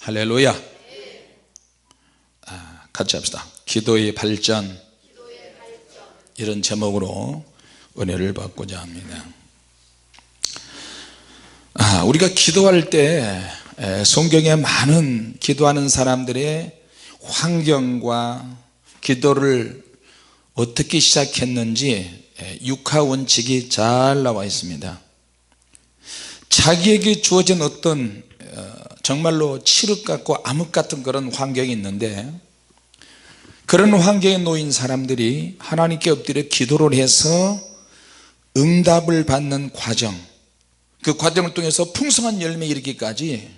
할렐루야. 같이 합시다. 기도의 발전, 이런 제목으로 은혜를 받고자 합니다. 우리가 기도할 때 성경에 많은 기도하는 사람들의 환경과 기도를 어떻게 시작했는지 육하 원칙이 잘 나와 있습니다. 자기에게 주어진 어떤 정말로 칠흑 같고 암흑 같은 그런 환경이 있는데, 그런 환경에 놓인 사람들이 하나님께 엎드려 기도를 해서 응답을 받는 과정, 그 과정을 통해서 풍성한 열매 이르기까지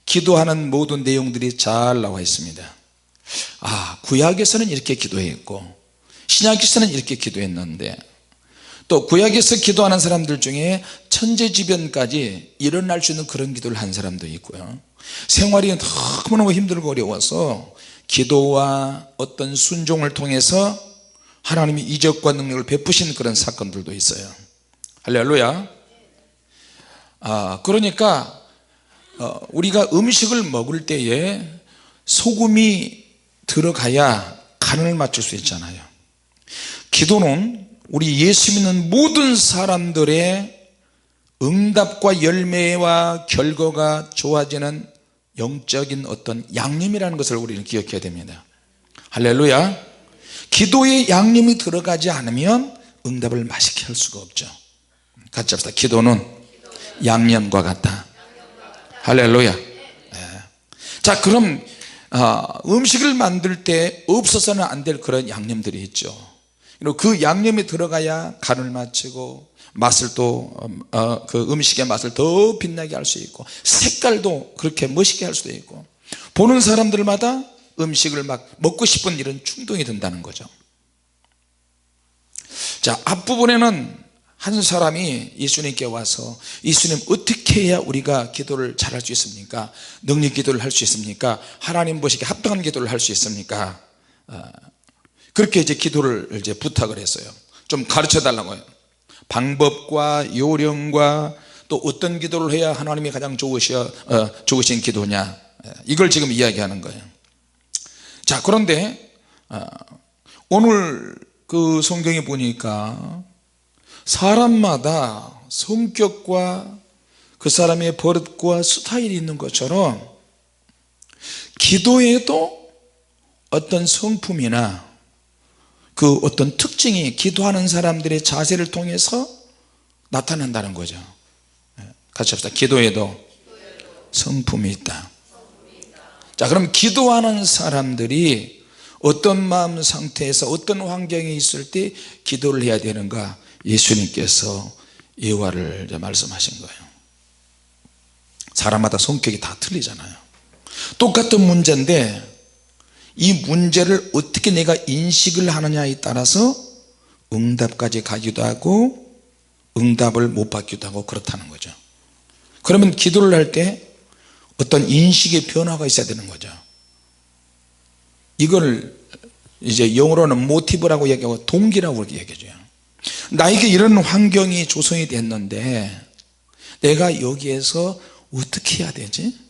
기도하는 모든 내용들이 잘 나와 있습니다. 구약에서는 이렇게 기도했고 신약에서는 이렇게 기도했는데, 또 구약에서 기도하는 사람들 중에 천재지변까지 일어날 수 있는 그런 기도를 한 사람도 있고요, 생활이 너무너무 힘들고 어려워서 기도와 어떤 순종을 통해서 하나님이 이적과 능력을 베푸신 그런 사건들도 있어요. 할렐루야. 그러니까 우리가 음식을 먹을 때에 소금이 들어가야 간을 맞출 수 있잖아요. 기도는 우리 예수 믿는 모든 사람들의 응답과 열매와 결과가 좋아지는 영적인 어떤 양념이라는 것을 우리는 기억해야 됩니다. 할렐루야. 기도에 양념이 들어가지 않으면 응답을 맛있게 할 수가 없죠. 같이 합시다. 기도는 양념과 같다. 할렐루야. 자, 그럼 음식을 만들 때 없어서는 안 될 그런 양념들이 있죠. 그리고 그 양념이 들어가야 간을 맞추고 맛을 또 그 음식의 맛을 더 빛나게 할 수 있고, 색깔도 그렇게 멋있게 할 수도 있고, 보는 사람들마다 음식을 막 먹고 싶은 이런 충동이 든다는 거죠. 자, 앞부분에는 한 사람이 예수님께 와서, 예수님, 어떻게 해야 우리가 기도를 잘할 수 있습니까? 능력 기도를 할 수 있습니까? 하나님 보시기에 합당한 기도를 할 수 있습니까? 그렇게 이제 기도를 이제 부탁을 했어요. 좀 가르쳐 달라고요. 방법과 요령과 또 어떤 기도를 해야 하나님이 가장 좋으신 기도냐, 이걸 지금 이야기하는 거예요. 자, 그런데 오늘 그 성경에 보니까 사람마다 성격과 그 사람의 버릇과 스타일이 있는 것처럼 기도에도 어떤 성품이나 그 어떤 특징이 기도하는 사람들의 자세를 통해서 나타난다는 거죠. 같이 합시다. 기도에도 성품이 있다. 자, 그럼 기도하는 사람들이 어떤 마음 상태에서 어떤 환경에 있을 때 기도를 해야 되는가, 예수님께서 예화를 말씀하신 거예요. 사람마다 성격이 다 틀리잖아요. 똑같은 문제인데 이 문제를 어떻게 내가 인식을 하느냐에 따라서 응답까지 가기도 하고 응답을 못 받기도 하고 그렇다는 거죠. 그러면 기도를 할 때 어떤 인식의 변화가 있어야 되는 거죠. 이걸 이제 영어로는 모티브라고 얘기하고 동기라고 얘기해줘요. 나에게 이런 환경이 조성이 됐는데 내가 여기에서 어떻게 해야 되지?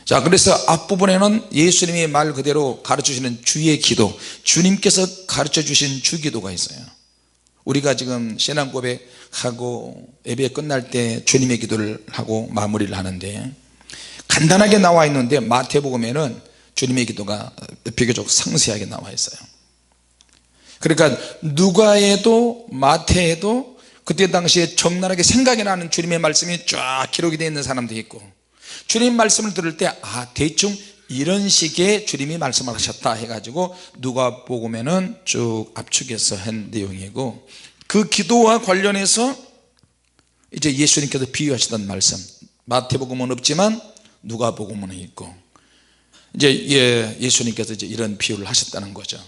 자, 그래서 앞부분에는 예수님이 말 그대로 가르쳐주시는 주의 기도, 주님께서 가르쳐주신 주기도가 있어요. 우리가 지금 신앙 고백하고 예배 끝날 때 주님의 기도를 하고 마무리를 하는데, 간단하게 나와 있는데 마태복음에는 주님의 기도가 비교적 상세하게 나와 있어요. 그러니까 누가에도 마태에도 그때 당시에 적나라하게 생각이 나는 주님의 말씀이 쫙 기록이 되어 있는 사람도 있고, 주님 말씀을 들을 때 대충 이런 식의 주님이 말씀을 하셨다 해가지고 누가복음에는 쭉 압축해서 한 내용이고, 그 기도와 관련해서 이제 예수님께서 비유하시던 말씀, 마태복음은 없지만 누가복음은 있고, 이제 예수님께서 이제 이런 비유를 하셨다는 거죠.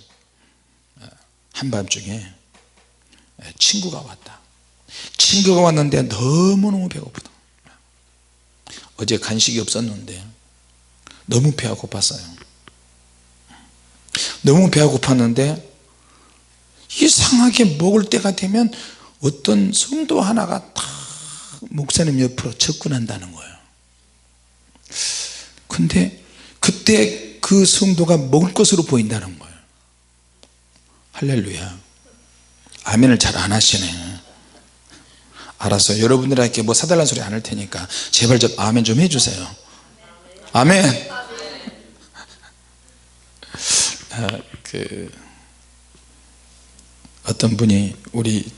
한밤중에 친구가 왔다. 친구가 왔는데 너무너무 배고프다. 어제 간식이 없었는데 너무 배가 고팠어요. 너무 배가 고팠는데 이상하게 먹을 때가 되면 어떤 성도 하나가 탁 목사님 옆으로 접근한다는 거예요. 근데 그때 그 성도가 먹을 것으로 보인다는 거예요. 할렐루야. 아멘을 잘 안 하시네. 알았어요. 여러분들에게 뭐 사달라는 소리 안 할 테니까 제발 좀 아멘 좀 해주세요. 아멘. 어떤 분이 우리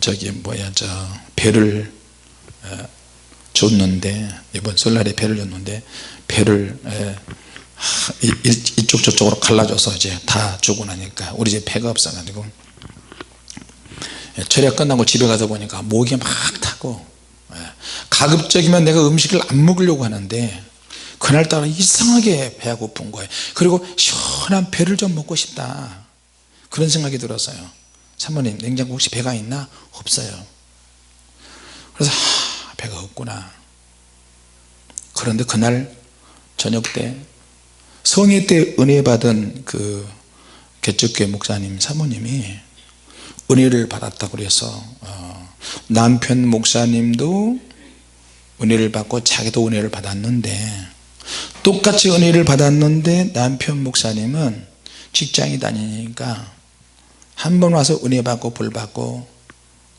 배를 줬는데, 이번 설날에 배를 줬는데 배를 이쪽 저쪽으로 갈라줘서 이제 다 주고 나니까 우리 집에 배가 없어가지고 철야 끝나고 집에 가서 보니까 목이 막 타고, 가급적이면 내가 음식을 안 먹으려고 하는데 그날따라 이상하게 배가 고픈 거예요. 그리고 시원한 배를 좀 먹고 싶다, 그런 생각이 들었어요. 사모님, 냉장고 혹시 배가 있나? 없어요. 그래서 배가 없구나. 그런데 그날 저녁 때 성회 때 은혜 받은 그 개척교회 목사님 사모님이 은혜를 받았다고 그래서 남편 목사님도 은혜를 받고 자기도 은혜를 받았는데, 똑같이 은혜를 받았는데 남편 목사님은 직장에 다니니까 한 번 와서 은혜 받고 불 받고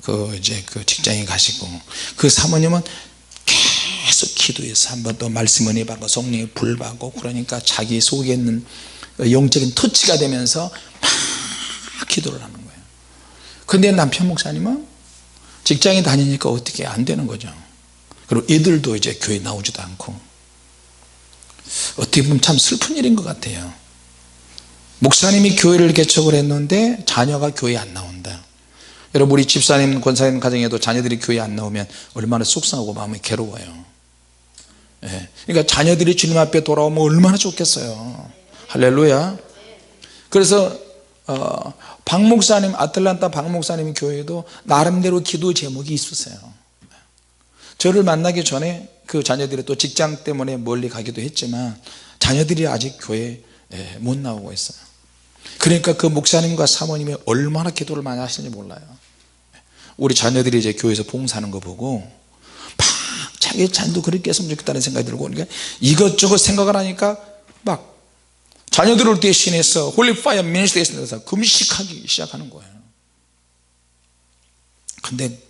그 직장에 가시고, 그 사모님은 계속 기도해서 한 번 더 말씀 은혜 받고 성령의 불 받고, 그러니까 자기 속에 있는 영적인 터치가 되면서 막 기도를 하는 거예요. 근데 남편 목사님은 직장에 다니니까 어떻게 안 되는 거죠. 그리고 애들도 이제 교회 나오지도 않고, 어떻게 보면 참 슬픈 일인 것 같아요. 목사님이 교회를 개척을 했는데 자녀가 교회에 안 나온다. 여러분, 우리 집사님 권사님 가정에도 자녀들이 교회에 안 나오면 얼마나 속상하고 마음이 괴로워요. 그러니까 자녀들이 주님 앞에 돌아오면 얼마나 좋겠어요. 할렐루야. 그래서 박 목사님, 아틀란타 박 목사님 교회도 나름대로 기도 제목이 있으세요. 저를 만나기 전에 그 자녀들이 또 직장 때문에 멀리 가기도 했지만 자녀들이 아직 교회에 못 나오고 있어요. 그러니까 그 목사님과 사모님이 얼마나 기도를 많이 하시는지 몰라요. 우리 자녀들이 이제 교회에서 봉사하는 거 보고 막 자기 자녀도 그렇게 했으면 좋겠다는 생각이 들고, 그러니까 이것저것 생각을 하니까 막 자녀들을 대신해서 홀리파이어 미니스트리에서 금식하기 시작하는 거예요. 근데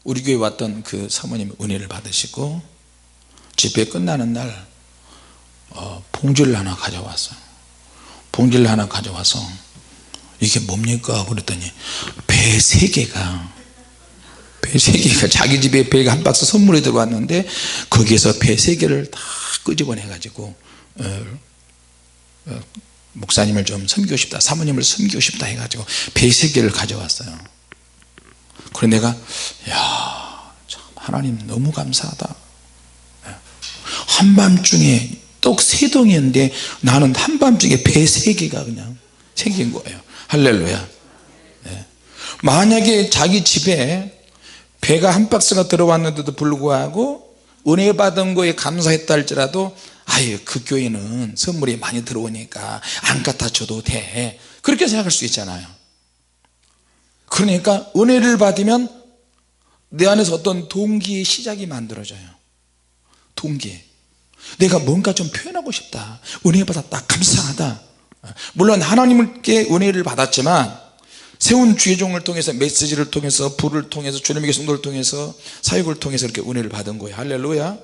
우리 교회 왔던 그 사모님이 은혜를 받으시고 집회 끝나는 날 봉지를 하나 가져왔어요. 봉지를 하나 가져와서 이게 뭡니까? 그랬더니 배 3개가 자기 집에 배가 한 박스 선물이 들어왔는데 거기에서 배 3개를 다 끄집어내 가지고 목사님을 좀 섬기고 싶다, 사모님을 섬기고 싶다 해가지고 배 3개를 가져왔어요. 그래서 내가 참 하나님 너무 감사하다. 한밤중에 떡 3덩이였는데 나는 한밤중에 배 3개가 그냥 생긴 거예요. 할렐루야. 만약에 자기 집에 배가 한 박스가 들어왔는데도 불구하고 은혜 받은 거에 감사했다 할지라도, 아유 그 교회는 선물이 많이 들어오니까 안 갖다 줘도 돼, 그렇게 생각할 수 있잖아요. 그러니까 은혜를 받으면 내 안에서 어떤 동기의 시작이 만들어져요. 동기, 내가 뭔가 좀 표현하고 싶다, 은혜 받았다, 감사하다. 물론 하나님께 은혜를 받았지만 세운 주의 종을 통해서, 메시지를 통해서, 불을 통해서, 주님의 성도를 통해서, 사역을 통해서 이렇게 은혜를 받은 거예요. 할렐루야.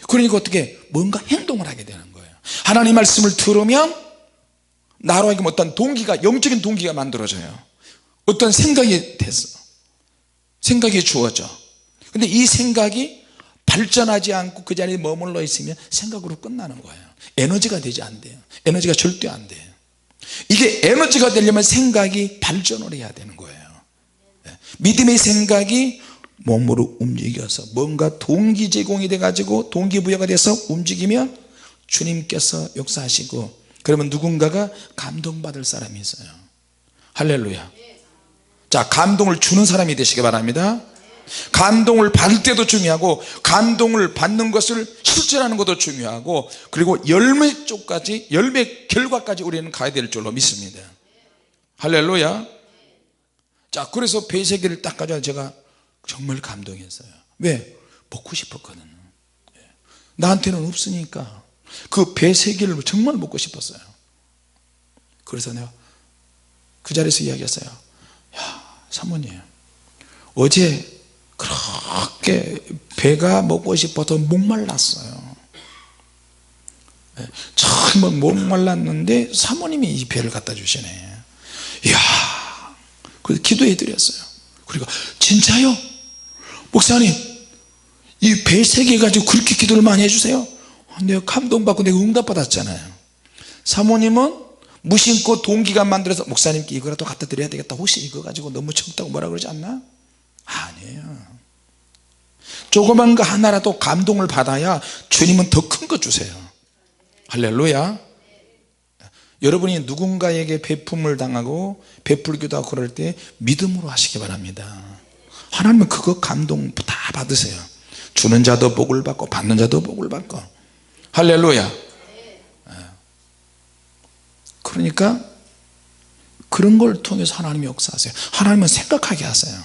그러니까 어떻게 뭔가 행동을 하게 되는 거예요. 하나님 말씀을 들으면 나로 하여금 어떤 동기가, 영적인 동기가 만들어져요. 어떤 생각이 됐어, 생각이 주어져. 근데 이 생각이 발전하지 않고 그 자리에 머물러 있으면 생각으로 끝나는 거예요. 에너지가 되지 않대요. 에너지가 절대 안 돼요. 이게 에너지가 되려면 생각이 발전을 해야 되는 거예요. 믿음의 생각이 몸으로 움직여서 뭔가 동기 제공이 돼 가지고 동기부여가 돼서 움직이면 주님께서 역사하시고, 그러면 누군가가 감동받을 사람이 있어요. 할렐루야. 자, 감동을 주는 사람이 되시기 바랍니다. 감동을 받을 때도 중요하고 감동을 받는 것을 실천하는 것도 중요하고, 그리고 열매 쪽까지, 열매 결과까지 우리는 가야 될 줄로 믿습니다. 할렐루야. 자, 그래서 배 3개를 딱 가져와 제가 정말 감동했어요. 왜? 먹고 싶었거든요. 나한테는 없으니까. 그 배 3개를 정말 먹고 싶었어요. 그래서 내가 그 자리에서 이야기했어요. 야, 사모님, 어제 그렇게 배가 먹고 싶어서 목말랐어요. 정말 목말랐는데 사모님이 이 배를 갖다 주시네. 이야, 그래서 기도해 드렸어요. 그리고 진짜요? 목사님, 이 배 3개 가지고 그렇게 기도를 많이 해주세요? 내가 감동받고 내가 응답받았잖아요. 사모님은 무심코 동기가 만들어서 목사님께 이거라도 갖다 드려야 되겠다, 혹시 이거 가지고 너무 적다고 뭐라 그러지 않나? 아니에요. 조그만 거 하나라도 감동을 받아야 주님은 더 큰 거 주세요. 할렐루야. 여러분이 누군가에게 베품을 당하고 베풀기도 하고 그럴 때 믿음으로 하시기 바랍니다. 하나님은 그거 감동 다 받으세요. 주는 자도 복을 받고 받는 자도 복을 받고. 할렐루야. 그러니까 그런 걸 통해서 하나님이 역사하세요. 하나님은 생각하게 하세요.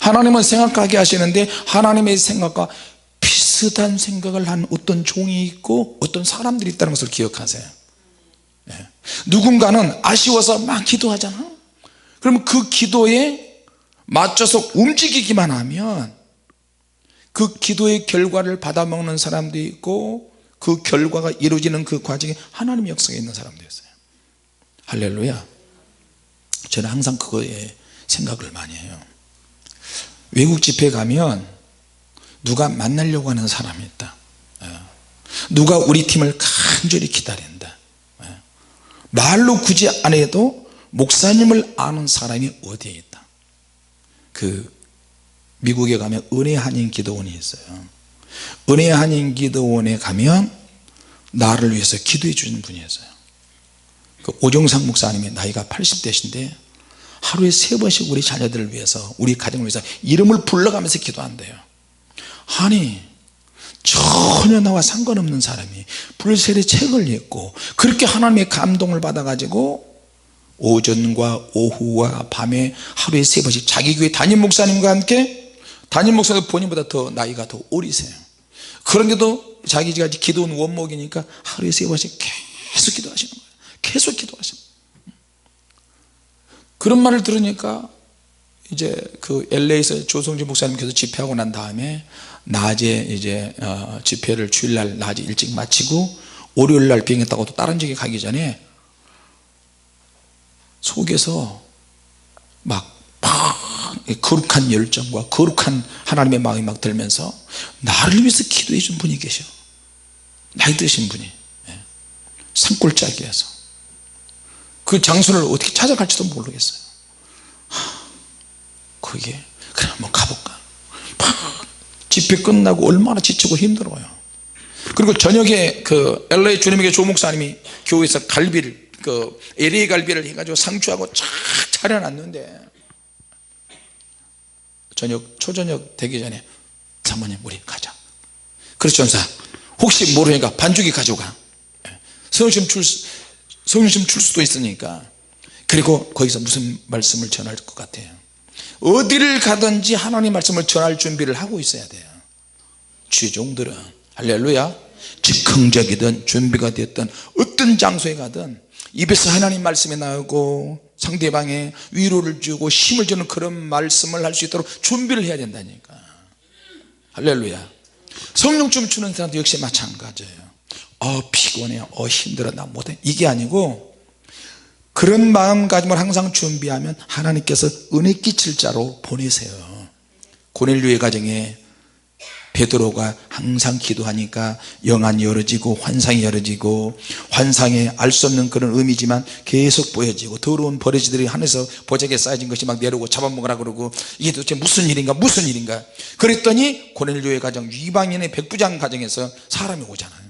하나님은 생각하게 하시는데 하나님의 생각과 비슷한 생각을 한 어떤 종이 있고 어떤 사람들이 있다는 것을 기억하세요. 누군가는 아쉬워서 막 기도하잖아. 그러면 그 기도에 맞춰서 움직이기만 하면 그 기도의 결과를 받아먹는 사람도 있고 그 결과가 이루어지는 그 과정에 하나님의 역사가 있는 사람도 있어요. 할렐루야. 저는 항상 그거에 생각을 많이 해요. 외국 집회 가면 누가 만나려고 하는 사람이 있다, 누가 우리 팀을 간절히 기다린다, 말로 굳이 안 해도 목사님을 아는 사람이 어디에 있다. 그 미국에 가면 은혜 한인 기도원이 있어요. 은혜 한인 기도원에 가면 나를 위해서 기도해 주는 분이 있어요. 그 오정상 목사님이 나이가 80대신데 하루에 3번씩 우리 자녀들을 위해서, 우리 가정을 위해서 이름을 불러가면서 기도한대요. 아니, 전혀 나와 상관없는 사람이 불세례 책을 읽고 그렇게 하나님의 감동을 받아 가지고 오전과 오후와 밤에 하루에 3번씩 자기 교회 담임 목사님과 함께, 담임 목사님 본인보다 더 나이가 더 어리세요. 그런데도 자기가 기도원 원목이니까 하루에 3번씩 계속 기도하시는 거예요. 계속 기도하시는 거예요. 그런 말을 들으니까 이제 그 LA에서 조성진 목사님께서 집회하고 난 다음에 낮에 이제 집회를 주일날 낮에 일찍 마치고 월요일날 비행기 타고 또 다른 지역에 가기 전에 속에서 막 거룩한 열정과 거룩한 하나님의 마음이 막 들면서 나를 위해서 기도해 준 분이 계셔. 나이 드신 분이 산골짜기에서 그 장소를 어떻게 찾아갈지도 모르겠어요. 거기에 그래 한번 가볼까. 집회 끝나고 얼마나 지치고 힘들어요. 그리고 저녁에 그 LA 주님에게 조 목사님이 교회에서 갈비를, 그 LA 갈비를 해가지고 상추하고 쫙 차려놨는데 초저녁 되기 전에 사모님 우리 가자. 그렇죠 전사, 혹시 모르니까 반죽이 가져가. 성령 줄 수도 있으니까. 그리고 거기서 무슨 말씀을 전할 것 같아요? 어디를 가든지 하나님 말씀을 전할 준비를 하고 있어야 돼요. 주의 종들은 할렐루야, 즉흥적이든 준비가 됐든 어떤 장소에 가든 입에서 하나님 말씀이 나오고 상대방에 위로를 주고 힘을 주는 그런 말씀을 할 수 있도록 준비를 해야 된다니까. 할렐루야. 성령 춤 추는 사람도 역시 마찬가지예요. 피곤해, 힘들어, 나 못해, 이게 아니고 그런 마음가짐을 항상 준비하면 하나님께서 은혜 끼칠 자로 보내세요. 고넬료의 가정에 베드로가 항상 기도하니까 영안이 열어지고 환상이 열어지고, 환상에 알 수 없는 그런 의미지만 계속 보여지고, 더러운 버러지들이 하늘에서 보자기에 쌓여진 것이 막 내려오고 잡아먹으라 그러고, 이게 도대체 무슨 일인가 그랬더니 고넬료의 가정, 이방인의 백부장 가정에서 사람이 오잖아요.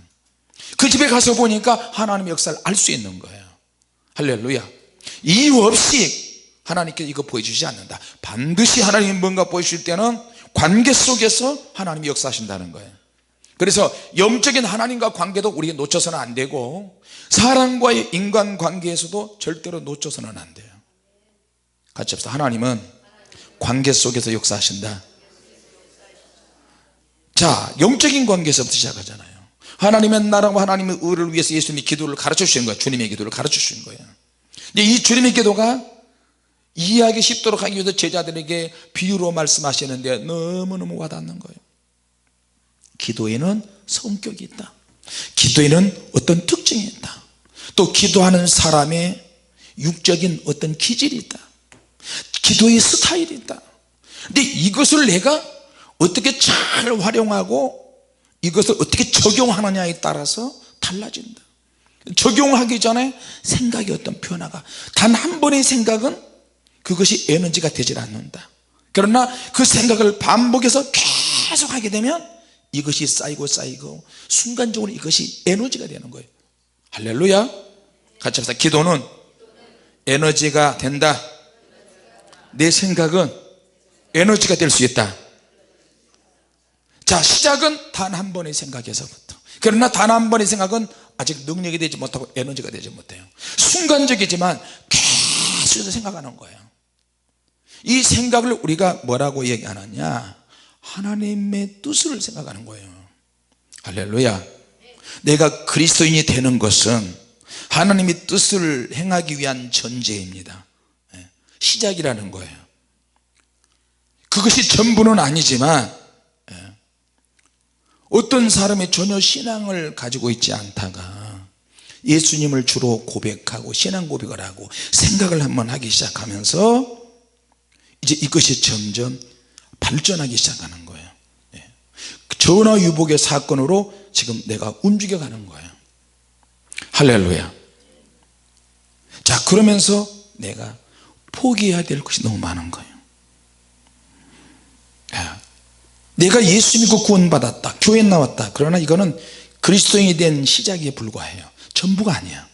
그 집에 가서 보니까 하나님의 역사를 알 수 있는 거예요. 할렐루야. 이유 없이 하나님께 이거 보여주지 않는다. 반드시 하나님이 뭔가 보여주실 때는 관계 속에서 하나님이 역사하신다는 거예요. 그래서 영적인 하나님과 관계도 우리가 놓쳐서는 안 되고, 사람과의 인간관계에서도 절대로 놓쳐서는 안 돼요. 같이 합시다. 하나님은 관계 속에서 역사하신다. 자, 영적인 관계에서부터 시작하잖아요. 하나님의 나라와 하나님의 의를 위해서 예수님이 기도를 가르쳐 주신 거예요. 주님의 기도를 가르쳐 주신 거예요. 근데 이 주님의 기도가 이해하기 쉽도록 하기 위해서 제자들에게 비유로 말씀하시는데 너무너무 와닿는 거예요. 기도에는 성격이 있다. 기도에는 어떤 특징이 있다. 또 기도하는 사람의 육적인 어떤 기질이 있다. 기도의 스타일이 있다. 근데 이것을 내가 어떻게 잘 활용하고 이것을 어떻게 적용하느냐에 따라서 달라진다. 적용하기 전에 생각의 어떤 변화가, 단 한 번의 생각은 그것이 에너지가 되질 않는다. 그러나 그 생각을 반복해서 계속 하게 되면 이것이 쌓이고 쌓이고 순간적으로 이것이 에너지가 되는 거예요. 할렐루야. 같이 합시다. 기도는 에너지가 된다. 내 생각은 에너지가 될 수 있다. 자, 시작은 단 한 번의 생각에서부터. 그러나 단 한 번의 생각은 아직 능력이 되지 못하고 에너지가 되지 못해요. 순간적이지만 계속 생각하는 거예요. 이 생각을 우리가 뭐라고 얘기하느냐, 하나님의 뜻을 생각하는 거예요. 할렐루야. 내가 그리스도인이 되는 것은 하나님의 뜻을 행하기 위한 전제입니다. 시작이라는 거예요. 그것이 전부는 아니지만 어떤 사람이 전혀 신앙을 가지고 있지 않다가 예수님을 주로 고백하고 신앙 고백을 하고 생각을 한번 하기 시작하면서 이제 이것이 점점 발전하기 시작하는 거예요. 전화유복의 사건으로 지금 내가 움직여가는 거예요. 할렐루야. 자, 그러면서 내가 포기해야 될 것이 너무 많은 거예요. 내가 예수 믿고 구원받았다, 교회 나왔다, 그러나 이거는 그리스도인이 된 시작에 불과해요. 전부가 아니야.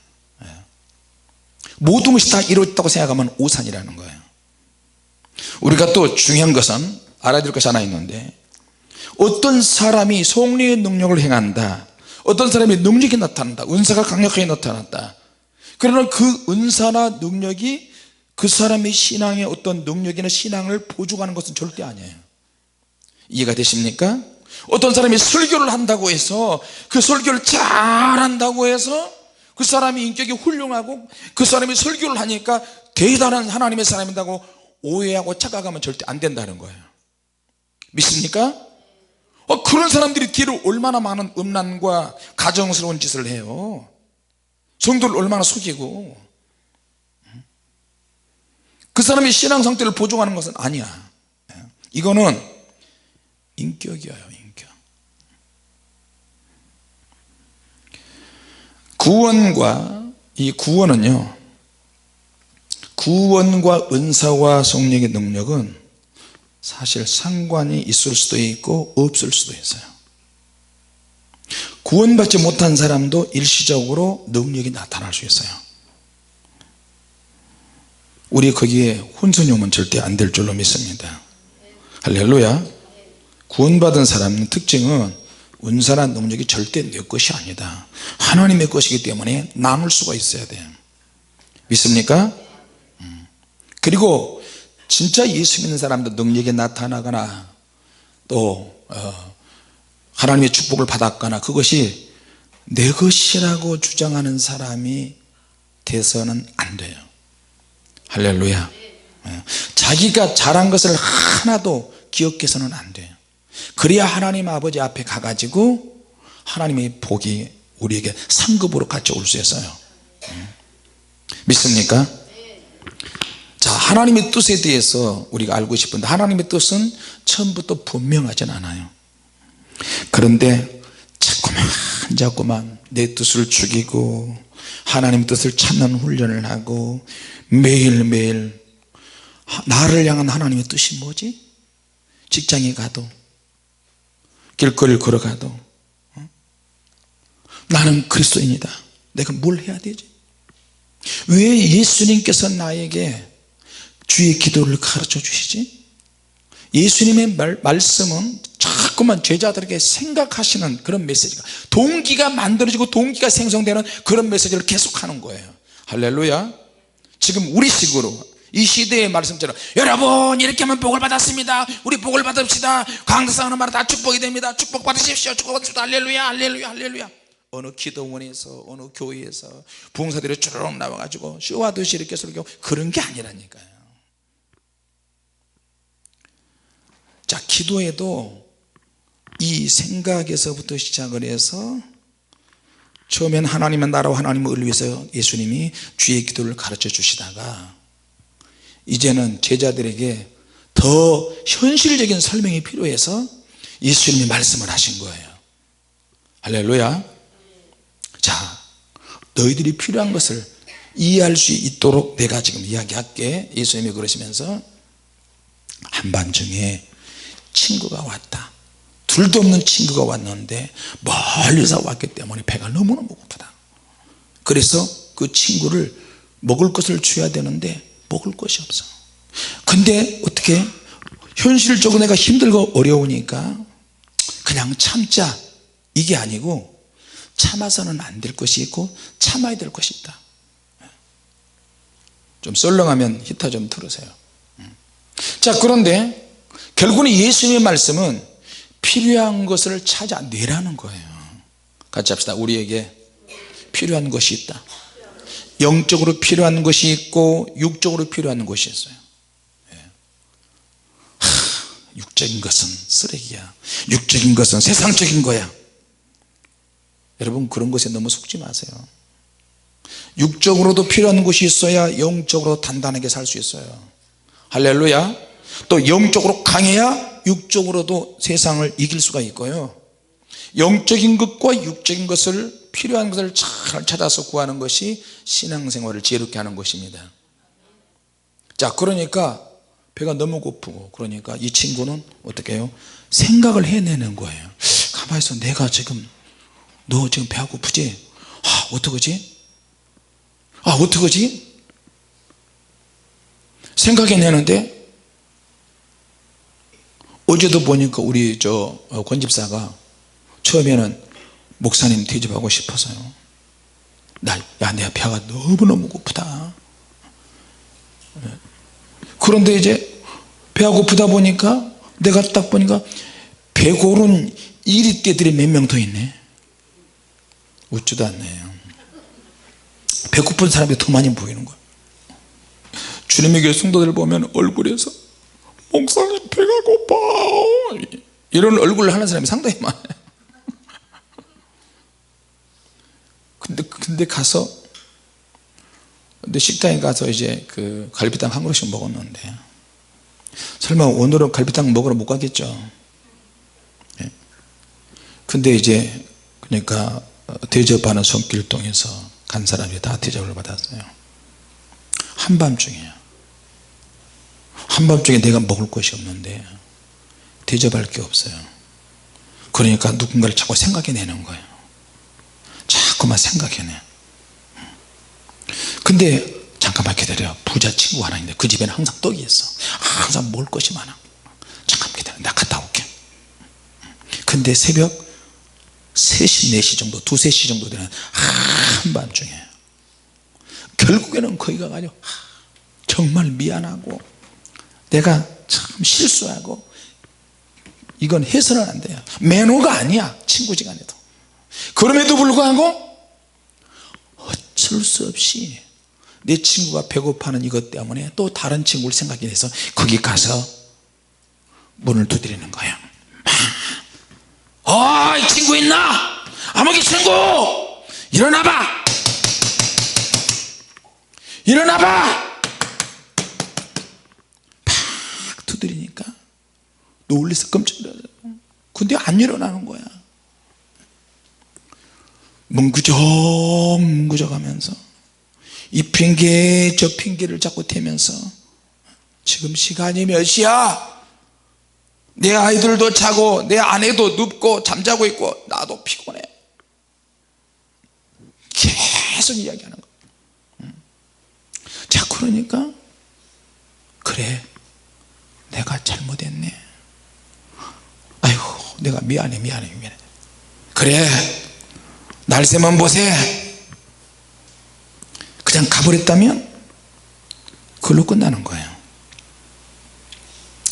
모든 것이 다 이루어졌다고 생각하면 오산이라는 거예요. 우리가 또 중요한 것은 알아야 될 것이 하나 있는데, 어떤 사람이 성령의 능력을 행한다, 어떤 사람이 능력이 나타난다, 은사가 강력하게 나타났다, 그러나 그 은사나 능력이 그 사람의 신앙의 어떤 능력이나 신앙을 보증하는 것은 절대 아니에요. 이해가 되십니까? 어떤 사람이 설교를 한다고 해서 그 설교를 잘한다고 해서 그 사람이 인격이 훌륭하고 그 사람이 설교를 하니까 대단한 하나님의 사람이라고 오해하고 착각하면 절대 안 된다는 거예요. 믿습니까? 그런 사람들이 뒤로 얼마나 많은 음란과 가정스러운 짓을 해요. 성도를 얼마나 속이고. 그 사람이 신앙 상태를 보증하는 것은 아니야. 이거는 인격이에요. 인격. 구원과 이 구원은요, 구원과 은사와 성령의 능력은 사실 상관이 있을 수도 있고 없을 수도 있어요. 구원받지 못한 사람도 일시적으로 능력이 나타날 수 있어요. 우리 거기에 혼선용은 절대 안 될 줄로 믿습니다. 할렐루야. 구원받은 사람의 특징은 은사나 능력이 절대 내 것이 아니다. 하나님의 것이기 때문에 나눌 수가 있어야 돼요. 믿습니까? 그리고 진짜 예수 믿는 사람도 능력이 나타나거나 또 하나님의 축복을 받았거나 그것이 내 것이라고 주장하는 사람이 돼서는 안 돼요. 할렐루야. 자기가 잘한 것을 하나도 기억해서는 안 돼요. 그래야 하나님 아버지 앞에 가가지고 하나님의 복이 우리에게 상급으로 같이 올 수 있어요. 믿습니까? 자, 하나님의 뜻에 대해서 우리가 알고 싶은데 하나님의 뜻은 처음부터 분명하진 않아요. 그런데 자꾸만 내 뜻을 죽이고 하나님의 뜻을 찾는 훈련을 하고 매일매일 나를 향한 하나님의 뜻이 뭐지? 직장에 가도 길거리를 걸어가도 나는 그리스도인이다. 내가 뭘 해야 되지? 왜 예수님께서 나에게 주의 기도를 가르쳐 주시지? 예수님의 말씀은 자꾸만 제자들에게 생각하시는 그런 메시지가, 동기가 만들어지고 동기가 생성되는 그런 메시지를 계속하는 거예요. 할렐루야. 지금 우리식으로 이 시대의 말씀처럼 여러분 이렇게 하면 복을 받았습니다. 우리 복을 받읍시다. 강대상하는 말은 다 축복이 됩니다. 축복 받으십시오. 축복 받으십시오. 할렐루야 할렐루야 할렐루야. 어느 기도원에서 어느 교회에서 부흥사들이 쭉 나와가지고 쇼하듯이 이렇게 설교, 그런 게 아니라니까요. 자, 기도에도 이 생각에서부터 시작을 해서 처음엔 하나님의 나라와 하나님의 의를 위해서 예수님이 주의 기도를 가르쳐 주시다가 이제는 제자들에게 더 현실적인 설명이 필요해서 예수님이 말씀을 하신 거예요. 할렐루야. 자, 너희들이 필요한 것을 이해할 수 있도록 내가 지금 이야기할게. 예수님이 그러시면서 한밤중에 친구가 왔다. 둘도 없는 친구가 왔는데 멀리서 왔기 때문에 배가 너무너무 고프다. 그래서 그 친구를 먹을 것을 줘야 되는데 먹을 것이 없어. 근데 어떻게 현실적으로 내가 힘들고 어려우니까 그냥 참자, 이게 아니고 참아서는 안 될 것이 있고 참아야 될 것이 있다. 좀 썰렁하면 히터 좀 들으세요. 자, 그런데 결국은 예수님의 말씀은 필요한 것을 찾아내라는 거예요. 같이 합시다. 우리에게 필요한 것이 있다. 영적으로 필요한 것이 있고 육적으로 필요한 것이 있어요. 육적인 것은 쓰레기야. 육적인 것은 세상적인 거야. 여러분, 그런 것에 너무 속지 마세요. 육적으로도 필요한 것이 있어야 영적으로 단단하게 살 수 있어요. 할렐루야. 또 영적으로 강해야 육적으로도 세상을 이길 수가 있고요. 영적인 것과 육적인 것을, 필요한 것을 잘 찾아서 구하는 것이 신앙생활을 지혜롭게 하는 것입니다. 자, 그러니까 배가 너무 고프고, 그러니까 이 친구는 어떻게 해요? 생각을 해내는 거예요. 가만히 있어. 내가 지금, 너 지금 배가 고프지? 어떡하지? 어떡하지? 생각해내는데, 어제도 보니까 우리 권집사가 처음에는 목사님 대접하고 싶어서요. 야, 내 배가 너무너무 고프다. 그런데 이제 배가 고프다 보니까 내가 딱 보니까 배 고른 이리떼들이 몇 명 더 있네. 웃지도 않네요. 배고픈 사람이 더 많이 보이는 거야. 주님의 교회 성도들 보면 얼굴에서 목사님 배가 고파, 이런 얼굴을 하는 사람이 상당히 많아요. 근데 식당에 가서 이제 그 갈비탕 한 그릇씩 먹었는데, 설마 오늘은 갈비탕 먹으러 못 가겠죠. 근데 이제 그러니까 대접하는 손길동에서 간 사람이 다 대접을 받았어요. 한밤중이에요. 한밤중에 내가 먹을 것이 없는데 대접할 게 없어요. 그러니까 누군가를 자꾸 생각해내는 거예요. 자꾸만 생각해내. 근데 잠깐만 기다려. 부자 친구가 하나 있는데 그 집에는 항상 떡이 있어. 항상 먹을 것이 많아. 잠깐 기다려, 나 갔다 올게. 근데 새벽 3시 4시 정도, 2, 3시 정도 되는 한밤중에 결국에는 거기 가가지고 정말 미안하고 내가 참 실수하고, 이건 해서는 안 돼요. 매너가 아니야, 친구지간에도. 그럼에도 불구하고 어쩔 수 없이 내 친구가 배고파하는 이것 때문에 또 다른 친구를 생각해서 거기 가서 문을 두드리는 거예요. 이 친구 있나? 아무개 친구, 일어나봐, 일어나봐. 팍 두드리니까 놀라서 깜짝 놀라요. 근데 안 일어나는 거야. 뭉구적 하면서 이 핑계 저 핑계를 자꾸 대면서, 지금 시간이 몇 시야? 내 아이들도 자고 내 아내도 눕고 잠자고 있고 나도 피곤해. 계속 이야기하는 거야. 자, 그러니까 그래, 내가 잘못했네. 아이고, 내가 미안해. 그래, 날새만 보세. 그냥 가버렸다면 그걸로 끝나는 거예요.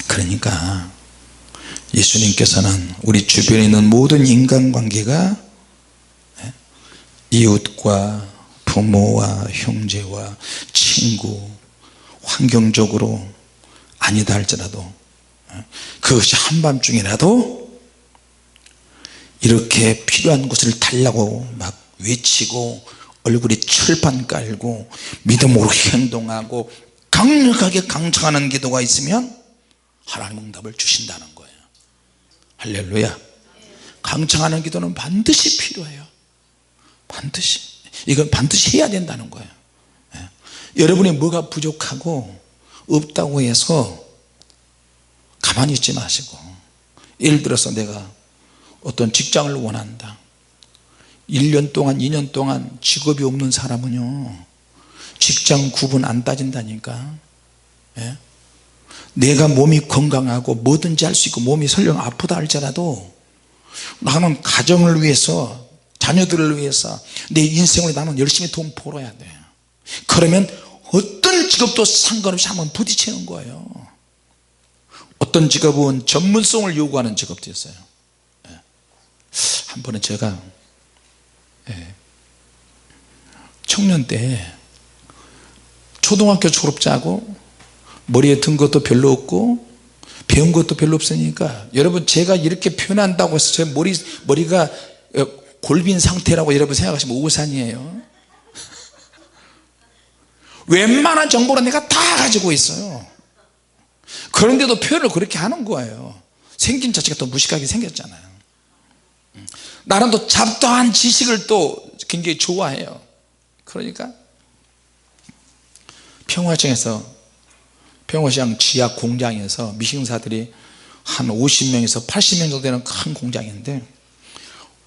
그러니까 예수님께서는 우리 주변에 있는 모든 인간관계가 이웃과 부모와 형제와 친구, 환경적으로 아니다 할지라도 그것이 한밤중이라도 이렇게 필요한 것을 달라고 막 외치고 얼굴에 철판 깔고 믿음으로 행동하고 강력하게 강청하는 기도가 있으면 하나님 응답을 주신다는 거예요. 할렐루야. 강청하는 기도는 반드시 필요해요. 반드시. 이건 반드시 해야 된다는 거예요. 여러분이 뭐가 부족하고 없다고 해서 가만히 있지 마시고, 예를 들어서 내가 어떤 직장을 원한다. 1년 동안 2년 동안 직업이 없는 사람은요 직장 구분 안 따진다니까. 내가 몸이 건강하고 뭐든지 할 수 있고 몸이 설령 아프다 할지라도 나는 가정을 위해서, 자녀들을 위해서, 내 인생을 나는 열심히 돈 벌어야 돼. 그러면 어떤 직업도 상관없이 한번 부딪히는 거예요. 어떤 직업은 전문성을 요구하는 직업도 있어요. 한 번은 제가 청년 때 초등학교 졸업자고 머리에 든 것도 별로 없고 배운 것도 별로 없으니까, 여러분 제가 이렇게 표현한다고 해서 제 머리가 골빈 상태라고 여러분 생각하시면 오산이에요. 웬만한 정보를 내가 다 가지고 있어요. 그런데도 표현을 그렇게 하는 거예요. 생긴 자체가 또 무식하게 생겼잖아요. 나는 또 잡다한 지식을 또 굉장히 좋아해요. 그러니까 평화시장 지하 공장에서 미싱사들이 한 50명에서 80명 정도 되는 큰 공장인데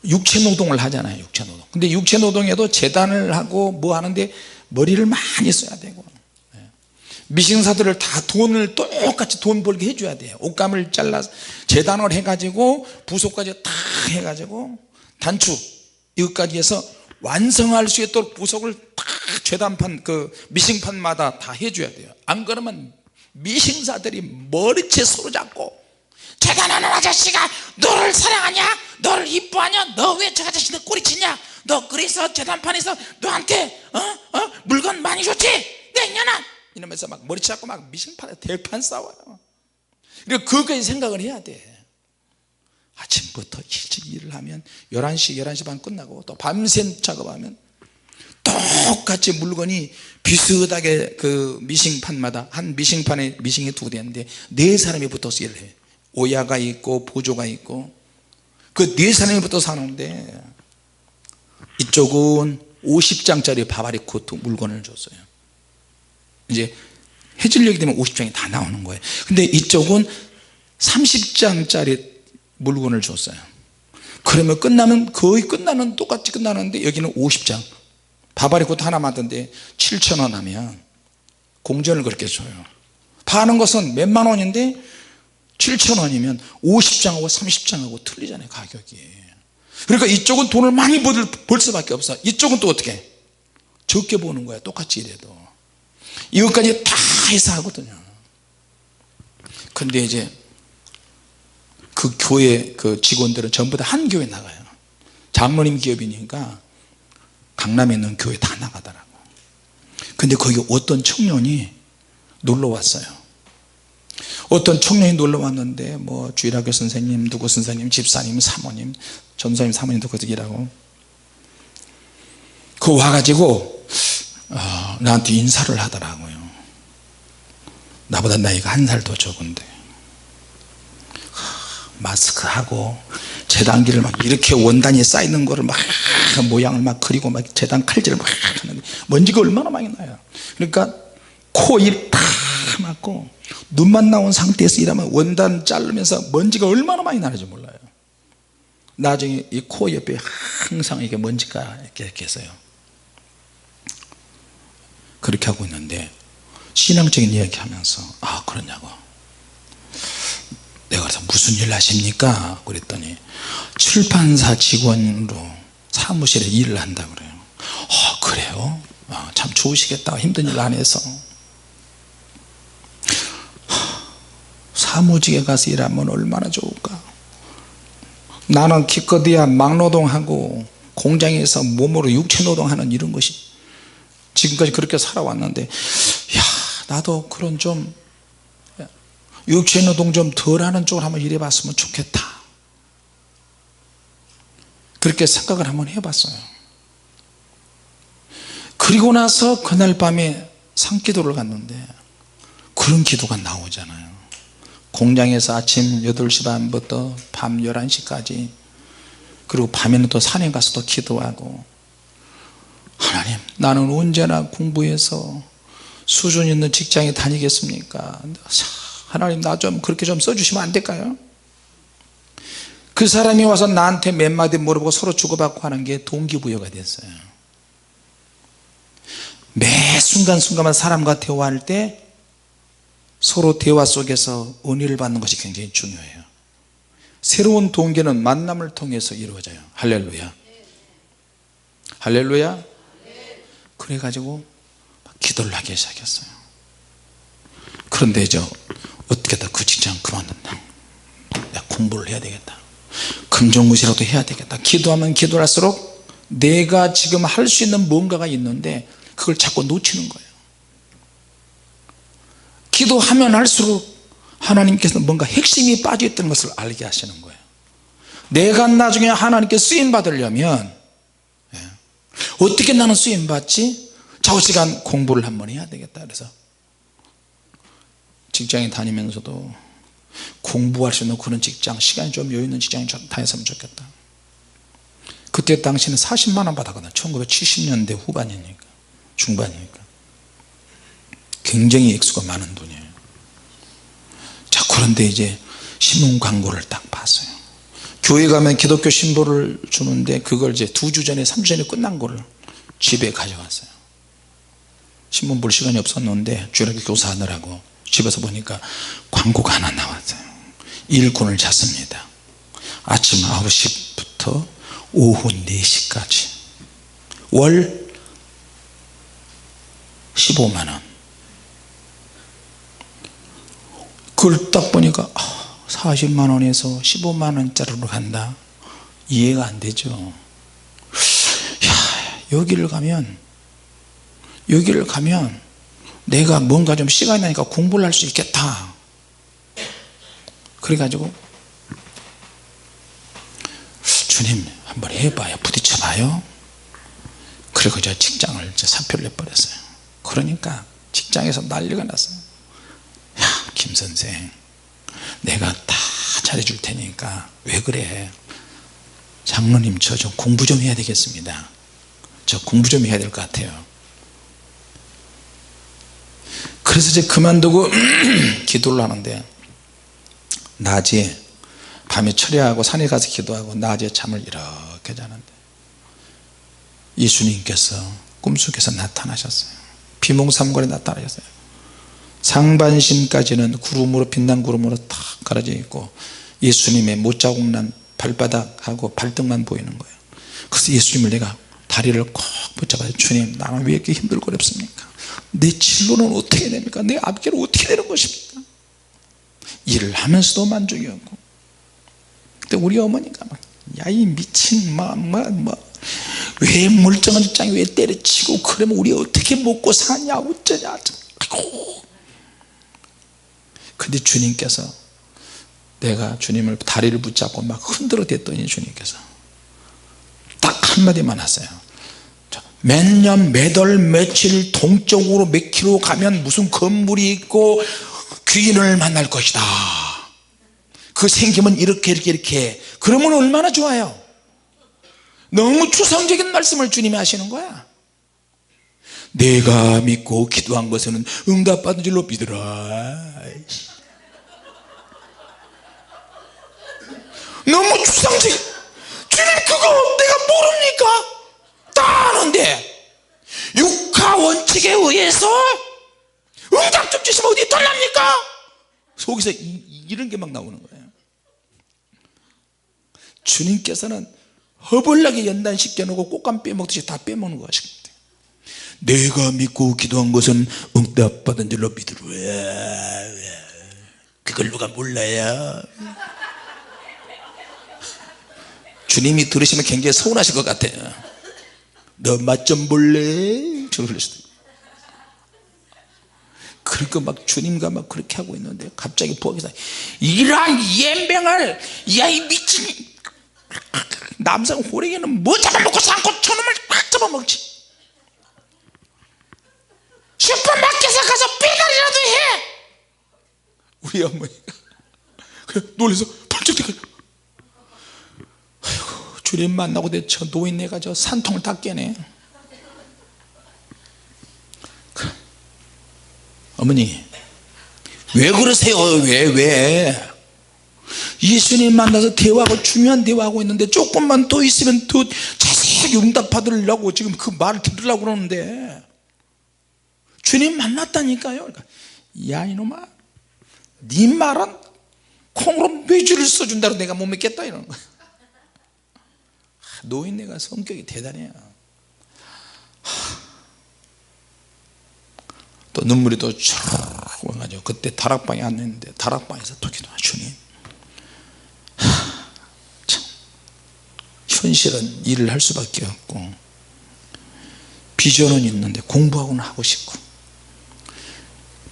육체노동을 하잖아요. 육체노동. 근데 육체노동에도 재단을 하고 뭐 하는데 머리를 많이 써야 되고, 미싱사들을 다 돈을 똑같이 돈 벌게 해줘야 돼요. 옷감을 잘라서 재단을 해가지고 부속까지 다 해가지고 단추 이것까지 해서 완성할 수 있도록 부속을 다 재단판 그 미싱판마다 다 해줘야 돼요. 안 그러면 미싱사들이 머리채 서로 잡고, 재단하는 아저씨가 너를 사랑하냐, 너를 이뻐하냐, 너 왜 저 아저씨 너 꼬리치냐, 너 그래서 재단판에서 너한테 물건 많이 줬지 내 년아, 이러면서 막 머리채 잡고 막 미싱판에 대판 싸워요. 그러니까 그거까지 생각을 해야 돼. 아침부터 일찍 일을 하면 11시 반 끝나고 또 밤샘 작업하면 똑같이 물건이 비슷하게 그 미싱판마다, 한 미싱판에 미싱이 2대인데 4사람이 붙어서 일을 해요. 오야가 있고 보조가 있고 그 4사람이 붙어서 하는데, 이쪽은 50장짜리 바바리 코트 물건을 줬어요. 이제 해질녘이 되면 50장이 다 나오는 거예요. 근데 이쪽은 30장짜리 물건을 줬어요. 그러면 끝나면 거의 끝나는, 똑같이 끝나는데 여기는 50장 바바리 코트 하나 만드는데 7,000원 하면 공전을 그렇게 줘요. 파는 것은 몇만 원인데 7,000원이면 50장하고 30장하고 틀리잖아요, 가격이. 그러니까 이쪽은 돈을 많이 벌 수밖에 없어. 이쪽은 또 어떻게 적게 버는 거야, 똑같이 일해도. 이것까지 다 해서 하거든요. 근데 이제 그 교회 그 직원들은 전부 다 한 교회 나가요. 장로님 기업이니까 강남에 있는 교회 다 나가더라고. 근데 거기 어떤 청년이 놀러 왔어요. 어떤 청년이 놀러 왔는데 뭐 주일학교 선생님, 누구 선생님, 집사님, 사모님, 전사님, 사모님도 거기서 일하고, 그 와가지고 나한테 인사를 하더라고요. 나보다 나이가 1살 더 적은데 마스크하고 재단기를 막 이렇게 원단이 쌓이는 거를 막 모양을 막 그리고 막 재단 칼질을 막 하는데 먼지가 얼마나 많이 나요. 그러니까 코 일 다 막고 눈만 나온 상태에서 일하면 원단 자르면서 먼지가 얼마나 많이 나는지 몰라요. 나중에 이 코 옆에 항상 이게 먼지가 이렇게 있어요. 그렇게 하고 있는데 신앙적인 이야기 하면서, 아 그러냐고, 내가 그래서 무슨 일 하십니까 그랬더니 출판사 직원으로 사무실에 일을 한다 그래요. 그래요? 참 좋으시겠다, 힘든 일 안 해서. 사무직에 가서 일하면 얼마나 좋을까. 나는 기껏해야 막노동하고 공장에서 몸으로 육체노동하는 이런 것이 지금까지 그렇게 살아왔는데, 야, 나도 그런 좀 육체노동 좀 덜하는 쪽으로 한번 일해봤으면 좋겠다, 그렇게 생각을 한번 해봤어요. 그리고 나서 그날 밤에 산기도를 갔는데 그런 기도가 나오잖아요. 공장에서 아침 8시 반부터 밤 11시까지, 그리고 밤에는 또 산에 가서 또 기도하고, 하나님, 나는 언제나 공부해서 수준 있는 직장에 다니겠습니까? 하나님, 나 좀 그렇게 좀 써주시면 안 될까요? 그 사람이 와서 나한테 몇 마디 물어보고 서로 주고받고 하는 게 동기부여가 됐어요. 매 순간순간마다 사람과 대화할 때 서로 대화 속에서 은혜를 받는 것이 굉장히 중요해요. 새로운 동기는 만남을 통해서 이루어져요. 할렐루야, 할렐루야. 그래가지고 기도를 하기 시작했어요. 그런데 어떻게 다 그 직장 그만둔다, 내가 공부를 해야 되겠다, 금전구시라도 해야 되겠다. 기도하면 기도할수록 내가 지금 할 수 있는 뭔가가 있는데 그걸 자꾸 놓치는 거예요. 기도하면 할수록 하나님께서 뭔가 핵심이 빠져있다는 것을 알게 하시는 거예요. 내가 나중에 하나님께 쓰임받으려면 어떻게 나는 쓰임받지? 좌우시간 공부를 한번 해야 되겠다. 그래서 직장에 다니면서도 공부할 수 있는 그런 직장, 시간이 좀 여유있는 직장에 다녔으면 좋겠다. 그때 당시에는 40만 원 받았거든요. 1970년대 후반이니까, 중반이니까 굉장히 액수가 많은 돈이에요. 자, 그런데 신문 광고를 딱 봤어요. 교회 가면 기독교 신보를 주는데 그걸 2주 전에 3주 전에 끝난 거를 집에 가져갔어요. 신문 볼 시간이 없었는데 주일학교 교사하느라고 집에서 보니까 광고가 하나 나왔어요. 일꾼을 찾습니다. 아침 9시부터 오후 4시까지 월 15만 원. 그걸 딱 보니까 40만 원에서 15만 원짜리로 간다, 이해가 안 되죠. 야, 여기를 가면 내가 뭔가 좀 시간이 나니까 공부를 할 수 있겠다. 그래가지고 주님 한번 해봐요, 부딪혀봐요. 그리고 저 직장을 사표를 내버렸어요. 그러니까 직장에서 난리가 났어요. 야, 김 선생, 내가 다 잘해줄 테니까 왜 그래? 장로님, 저 좀 공부 좀 해야 되겠습니다. 저 공부 좀 해야 될 것 같아요. 그래서 그만두고 기도를 하는데, 낮에 밤에 철야하고 산에 가서 기도하고 낮에 잠을 이렇게 자는데 예수님께서 꿈속에서 나타나셨어요. 비몽사몽간에 나타나셨어요. 상반신까지는 구름으로, 빛난 구름으로 탁 가려져 있고 예수님의 못자국 난 발바닥하고 발등만 보이는 거예요. 그래서 예수님을 내가 다리를 꼭 붙잡아요. 주님, 나는 왜 이렇게 힘들고 어렵습니까? 내 진로는 어떻게 해야 됩니까? 내 앞길은 어떻게 되는 것입니까? 일을 하면서도 만족이 없고. 그때 우리 어머니가 야, 이 미친 왜 멀쩡한 직장에 왜 때려치고, 그러면 우리 어떻게 먹고 사냐, 어쩌냐. 아이고. 근데 주님께서, 내가 주님을 다리를 붙잡고 막 흔들어 댔더니 주님께서 딱 한마디만 하세요. 몇 년, 몇 월, 며칠 동쪽으로 몇 킬로 가면 무슨 건물이 있고 귀인을 만날 것이다. 그 생기면 이렇게 그러면 얼마나 좋아요. 너무 추상적인 말씀을 주님이 하시는 거야. 내가 믿고 기도한 것은 응답받은 줄로 믿으라. 너무 추상적인. 주님, 그거 내가 모릅니까? 다 아는데 육하 원칙에 의해서 응답 좀 주시면 어디 돌랍니까? 속에서 이런 게 막 나오는 거예요. 주님께서는 허벌나게 연단시켜 놓고 꽃감 빼먹듯이 다 빼먹는 것입니다. 내가 믿고 기도한 것은 응답받은 줄로 믿으라. 그걸 누가 몰라요? 주님이 들으시면 굉장히 서운하실 것 같아요. 너 맛 좀 볼래? 저를 그러시더라고요. 그러니까 막 주님과 막 그렇게 하고 있는데 갑자기 부엌에서 이러한 옌병을 야 이 미친 남성 호랭이는 뭐 잡아먹고 삼고 저놈을 꽉 잡아먹지. 슈퍼마켓에 가서 배달이라도 해. 우리 어머니가 그래 놀라서 벌쩍 뛰고 아이고 주님 만나고 내 저 노인네가 저 산통을 다 깨네. 어머니 왜 그러세요? 왜 예수님 만나서 대화하고 중요한 대화하고 있는데 조금만 더 있으면 더 자세하게 응답 받으려고 지금 그 말을 들으려고 그러는데 주님 만났다니까요. 그러니까 야 이놈아 네 말은 콩으로 매주를 써준다고 내가 못 믿겠다 이러는 거야. 노인네가 성격이 대단해요. 또 눈물이 또 쭉 와가지고 그때 다락방에 앉았는데 다락방에서 또 기도하 주님 참 현실은 일을 할 수밖에 없고 비전은 있는데 공부하고는 하고 싶고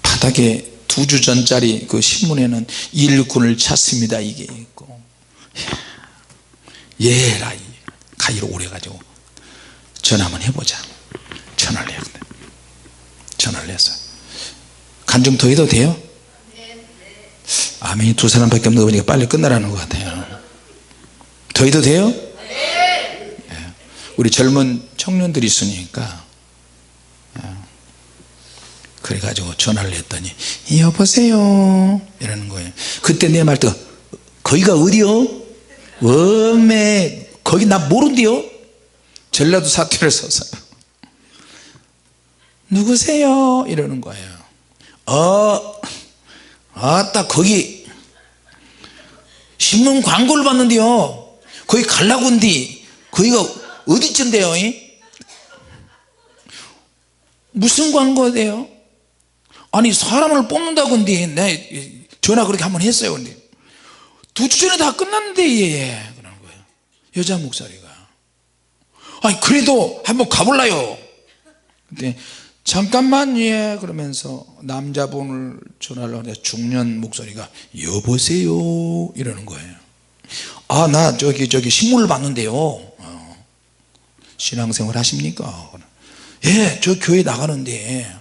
바닥에 2주 전짜리 그 신문에는 일꾼을 찾습니다 이게 있고 예라 가위로 오래가지고 전화 한번 해보자. 전화를 해야 돼. 전화를 했어요. 간증 더 해도 돼요? 아멘이 2사람밖에 없는 거 보니까 빨리 끝나라는 것 같아요. 더 해도 돼요? 네. 우리 젊은 청년들이 있으니까 그래가지고 전화를 했더니 여보세요 이러는 거예요. 그때 내 말도 거기가 어디요? 웜에 거기 나 모른대요. 전라도 사투리를 써서 누구세요? 이러는 거예요. 아따 거기 신문 광고를 봤는데요 거기 갈라고 한디 거기가 어디쯤데요? 무슨 광고세요? 아니 사람을 뽑는다고 한디 내 전화 그렇게 한번 했어요. 근데 2주 전에 다 끝났는데 예. 그러는 거예요. 여자 목소리가 아니 그래도 한번 가볼라요. 근데 잠깐만 예 그러면서 남자분을 전화를 하는데 중년 목소리가 여보세요 이러는 거예요. 아 나 저기 신문을 봤는데요 신앙생활 하십니까? 예 저 교회 나가는데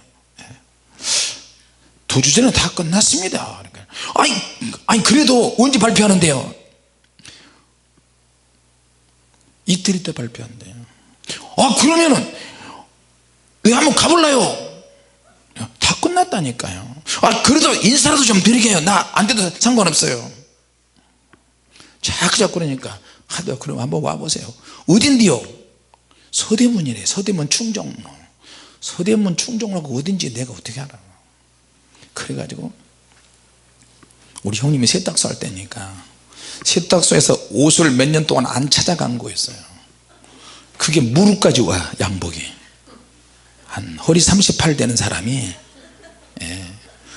2주 전에 다 끝났습니다. 그러니까 아니 그래도 언제 발표하는데요? 이틀 있다 발표한대요. 아 그러면은 내가 한번 가볼래요? 다 끝났다니까요. 아 그래도 인사라도 좀 드리게요. 나 안 돼도 상관없어요. 자꾸 그러니까 하다 그럼 한번 와보세요. 어딘데요? 서대문이래. 서대문 충정로. 서대문 충정로가 어딘지 내가 어떻게 알아? 그래가지고 우리 형님이 세탁소 할 때니까 세탁소에서 옷을 몇 년 동안 안 찾아간 거였어요. 그게 무릎까지 와 양복이 한 허리 38 되는 사람이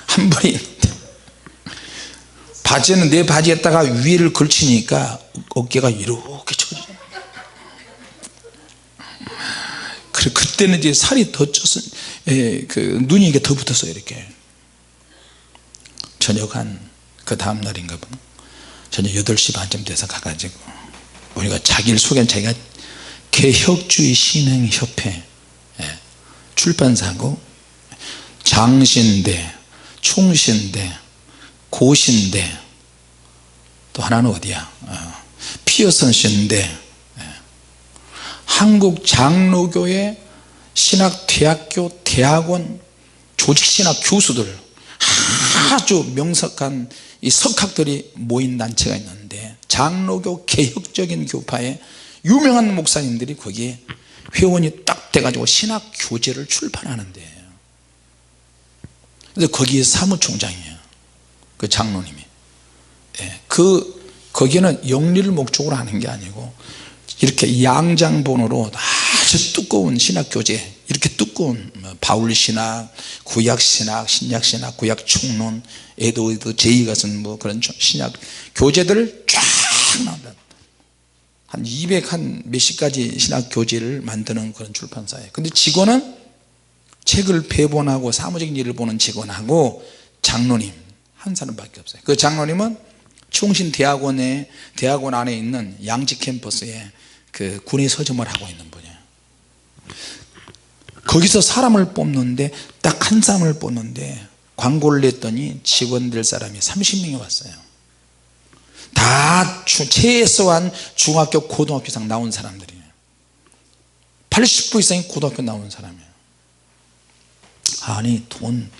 한 번이 바지는 내 바지에다가 위를 걸치니까 어깨가 이렇게 쳐지죠. 그래 그때는 이제 살이 더 쪘어. 그 눈이 이게 더 붙었어요. 이렇게 저녁 한 그 다음 날인가 봐. 저녁 8시 반쯤 돼서 가가지고 우리가 자기를 소개한 자기가 개혁주의 신흥협회 출판사고 장신대, 총신대, 고신대 또 하나는 어디야? 피어슨 신대 한국장로교회 신학대학교 대학원 조직신학 교수들 아주 명석한 이 석학들이 모인 단체가 있는데 장로교 개혁적인 교파의 유명한 목사님들이 거기에 회원이 딱 돼가지고 신학 교재를 출판하는 데예요. 그래서 거기에 사무총장이에요. 그 장로님이. 거기는 영리를 목적으로 하는 게 아니고 이렇게 양장본으로 아주 두꺼운 신학 교재, 이렇게 두꺼운 바울 신학, 구약 신학, 신약 신학, 구약 총론, 에드워드 제이 같은 뭐 그런 신학 교재들을 쫙 나온다. 한 200 한 몇십 가지 신학 교재를 만드는 그런 출판사예요. 근데 직원은 책을 배본하고 사무적인 일을 보는 직원하고 장로님 한 사람밖에 없어요. 그 장로님은 충신대학원 안에 있는 양지 캠퍼스에 그 군의 서점을 하고 있는 분이에요. 거기서 사람을 뽑는데 딱 한 사람을 뽑는데 광고를 냈더니 직원 될 사람이 30명이 왔어요. 다 최소한 중학교 고등학교 이상 나온 사람들이에요. 80% 이상이 고등학교 나온 사람이에요. 아니 돈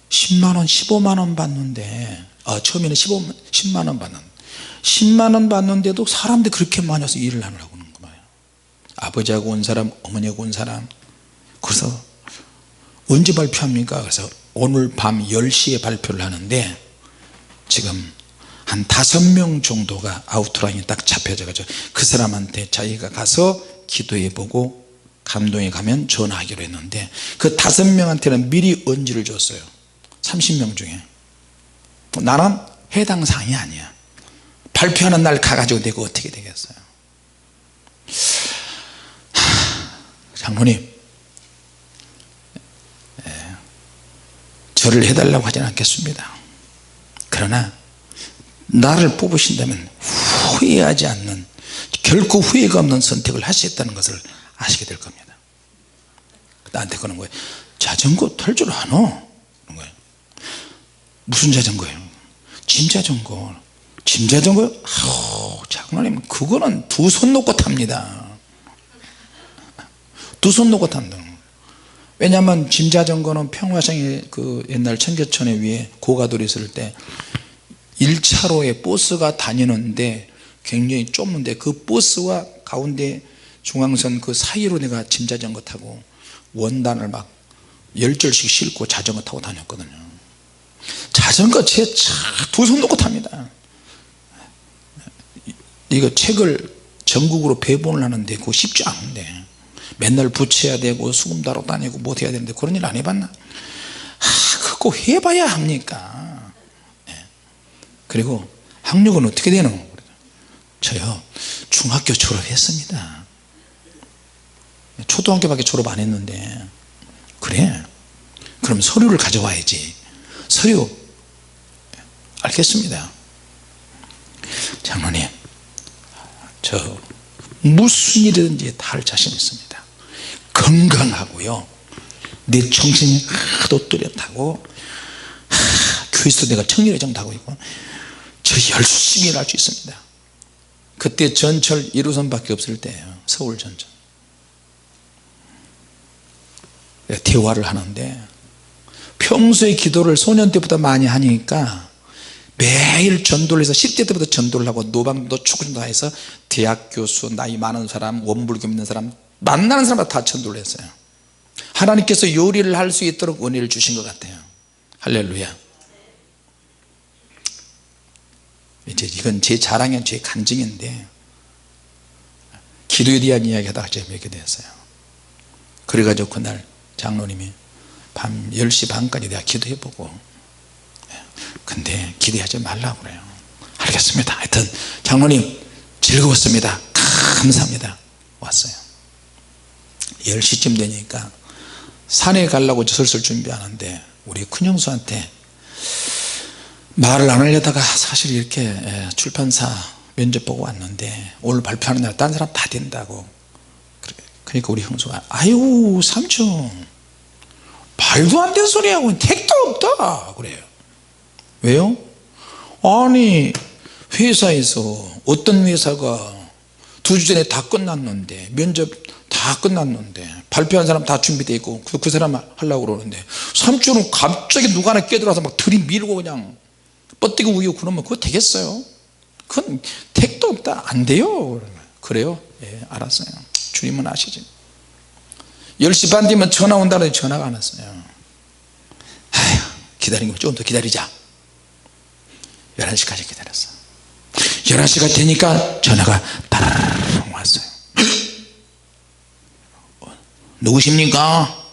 10만원 15만원 받는데 처음에는 10만원 받는 10만원 받는데도 사람들이 그렇게 많이 와서 일을 하려고 하는 거예요. 아버지하고 온 사람 어머니하고 온 사람. 그래서 언제 발표합니까? 그래서 오늘 밤 10시에 발표를 하는데 지금 한 5명 정도가 아웃라인이 딱 잡혀져 가지고 그 사람한테 자기가 가서 기도해 보고 감동에 가면 전화하기로 했는데 그 5명한테는 미리 언지를 줬어요. 30명 중에. 나는 해당 사항이 아니야. 발표하는 날 가가지고 내가 어떻게 되겠어요? 장로님 저를 해달라고 하지는 않겠습니다. 그러나 나를 뽑으신다면 후회하지 않는 결코 후회가 없는 선택을 하시겠다는 것을 아시게 될 겁니다. 나한테 그러는 거예요. 자전거 탈 줄 아나? 그런 거예요. 무슨 자전거예요? 짐 자전거. 짐 자전거? 장로님 그거는 두 손 놓고 탑니다. 두 손 놓고 탄다. 왜냐하면 짐 자전거는 평화성에 그 옛날 청계천에 위에 고가돌이 있을 때 1차로에 버스가 다니는데 굉장히 좁은데 그 버스와 가운데 중앙선 그 사이로 내가 짐 자전거 타고 원단을 막 10절씩 싣고 자전거 타고 다녔거든요. 자전거 제 두 손 놓고 탑니다. 이거 책을 전국으로 배본을 하는데 그거 쉽지 않은데 맨날 붙여야 되고 수금 다로 다니고 못 해야 되는데 그런 일 안 해봤나? 그거 해봐야 합니까? 네. 그리고 학력은 어떻게 되노? 저요 중학교 졸업했습니다. 초등학교밖에 졸업 안 했는데. 그래 그럼 서류를 가져와야지. 서류 알겠습니다. 장로님 저 무슨 일이든지 다 할 자신 있습니다. 건강하고요 내 정신이 하도 뚜렷하고 교회에서 내가 청일회장도 하고 있고 저 열심히 일할 수 있습니다. 그때 전철 1호선밖에 없을 때예요. 서울 전철. 대화를 하는데 평소에 기도를 소년 때보다 많이 하니까 매일 전도를 해서 10대 때부터 전도를 하고 노방도 축구도 다 해서 대학 교수 나이 많은 사람 원불교 믿는 사람 만나는 사람마다 다 전도를 했어요. 하나님께서 요리를 할 수 있도록 은혜를 주신 것 같아요. 할렐루야. 이제 이건 제 자랑이 제 간증인데 기도에 대한 이야기 하다가 제가 뵙게 됐어요. 그래가지고 그날 장로님이 밤 10시 반까지 내가 기도해보고 근데 기대하지 말라고 그래요. 알겠습니다. 하여튼 장로님 즐거웠습니다. 감사합니다. 왔어요. 10시쯤 되니까 산에 가려고 슬슬 준비하는데 우리 큰형수한테 말을 안 하려다가 사실 이렇게 출판사 면접 보고 왔는데 오늘 발표하는 날 다른 사람 다 된다고. 그러니까 우리 형수가 아유 삼촌 말도 안 되는 소리 하고 택도 없다 그래요. 왜요? 아니 회사에서 어떤 회사가 2주 전에 다 끝났는데 면접 다 끝났는데 발표한 사람 다 준비되어 있고 그 사람 하려고 그러는데 삼촌은 갑자기 누가 하나 끼어들어서 막 들이밀고 그냥 뻗대고 우기고 그러면 그거 되겠어요? 그건 택도 없다 안 돼요. 그래요? 예, 알았어요. 주님은 아시지. 10시 반 되면 전화 온다는데 전화가 안 왔어요. 아휴 기다린 거 조금 더 기다리자. 11시까지 기다렸어. 11시가 되니까 전화가 따라락 왔어요. 누구십니까?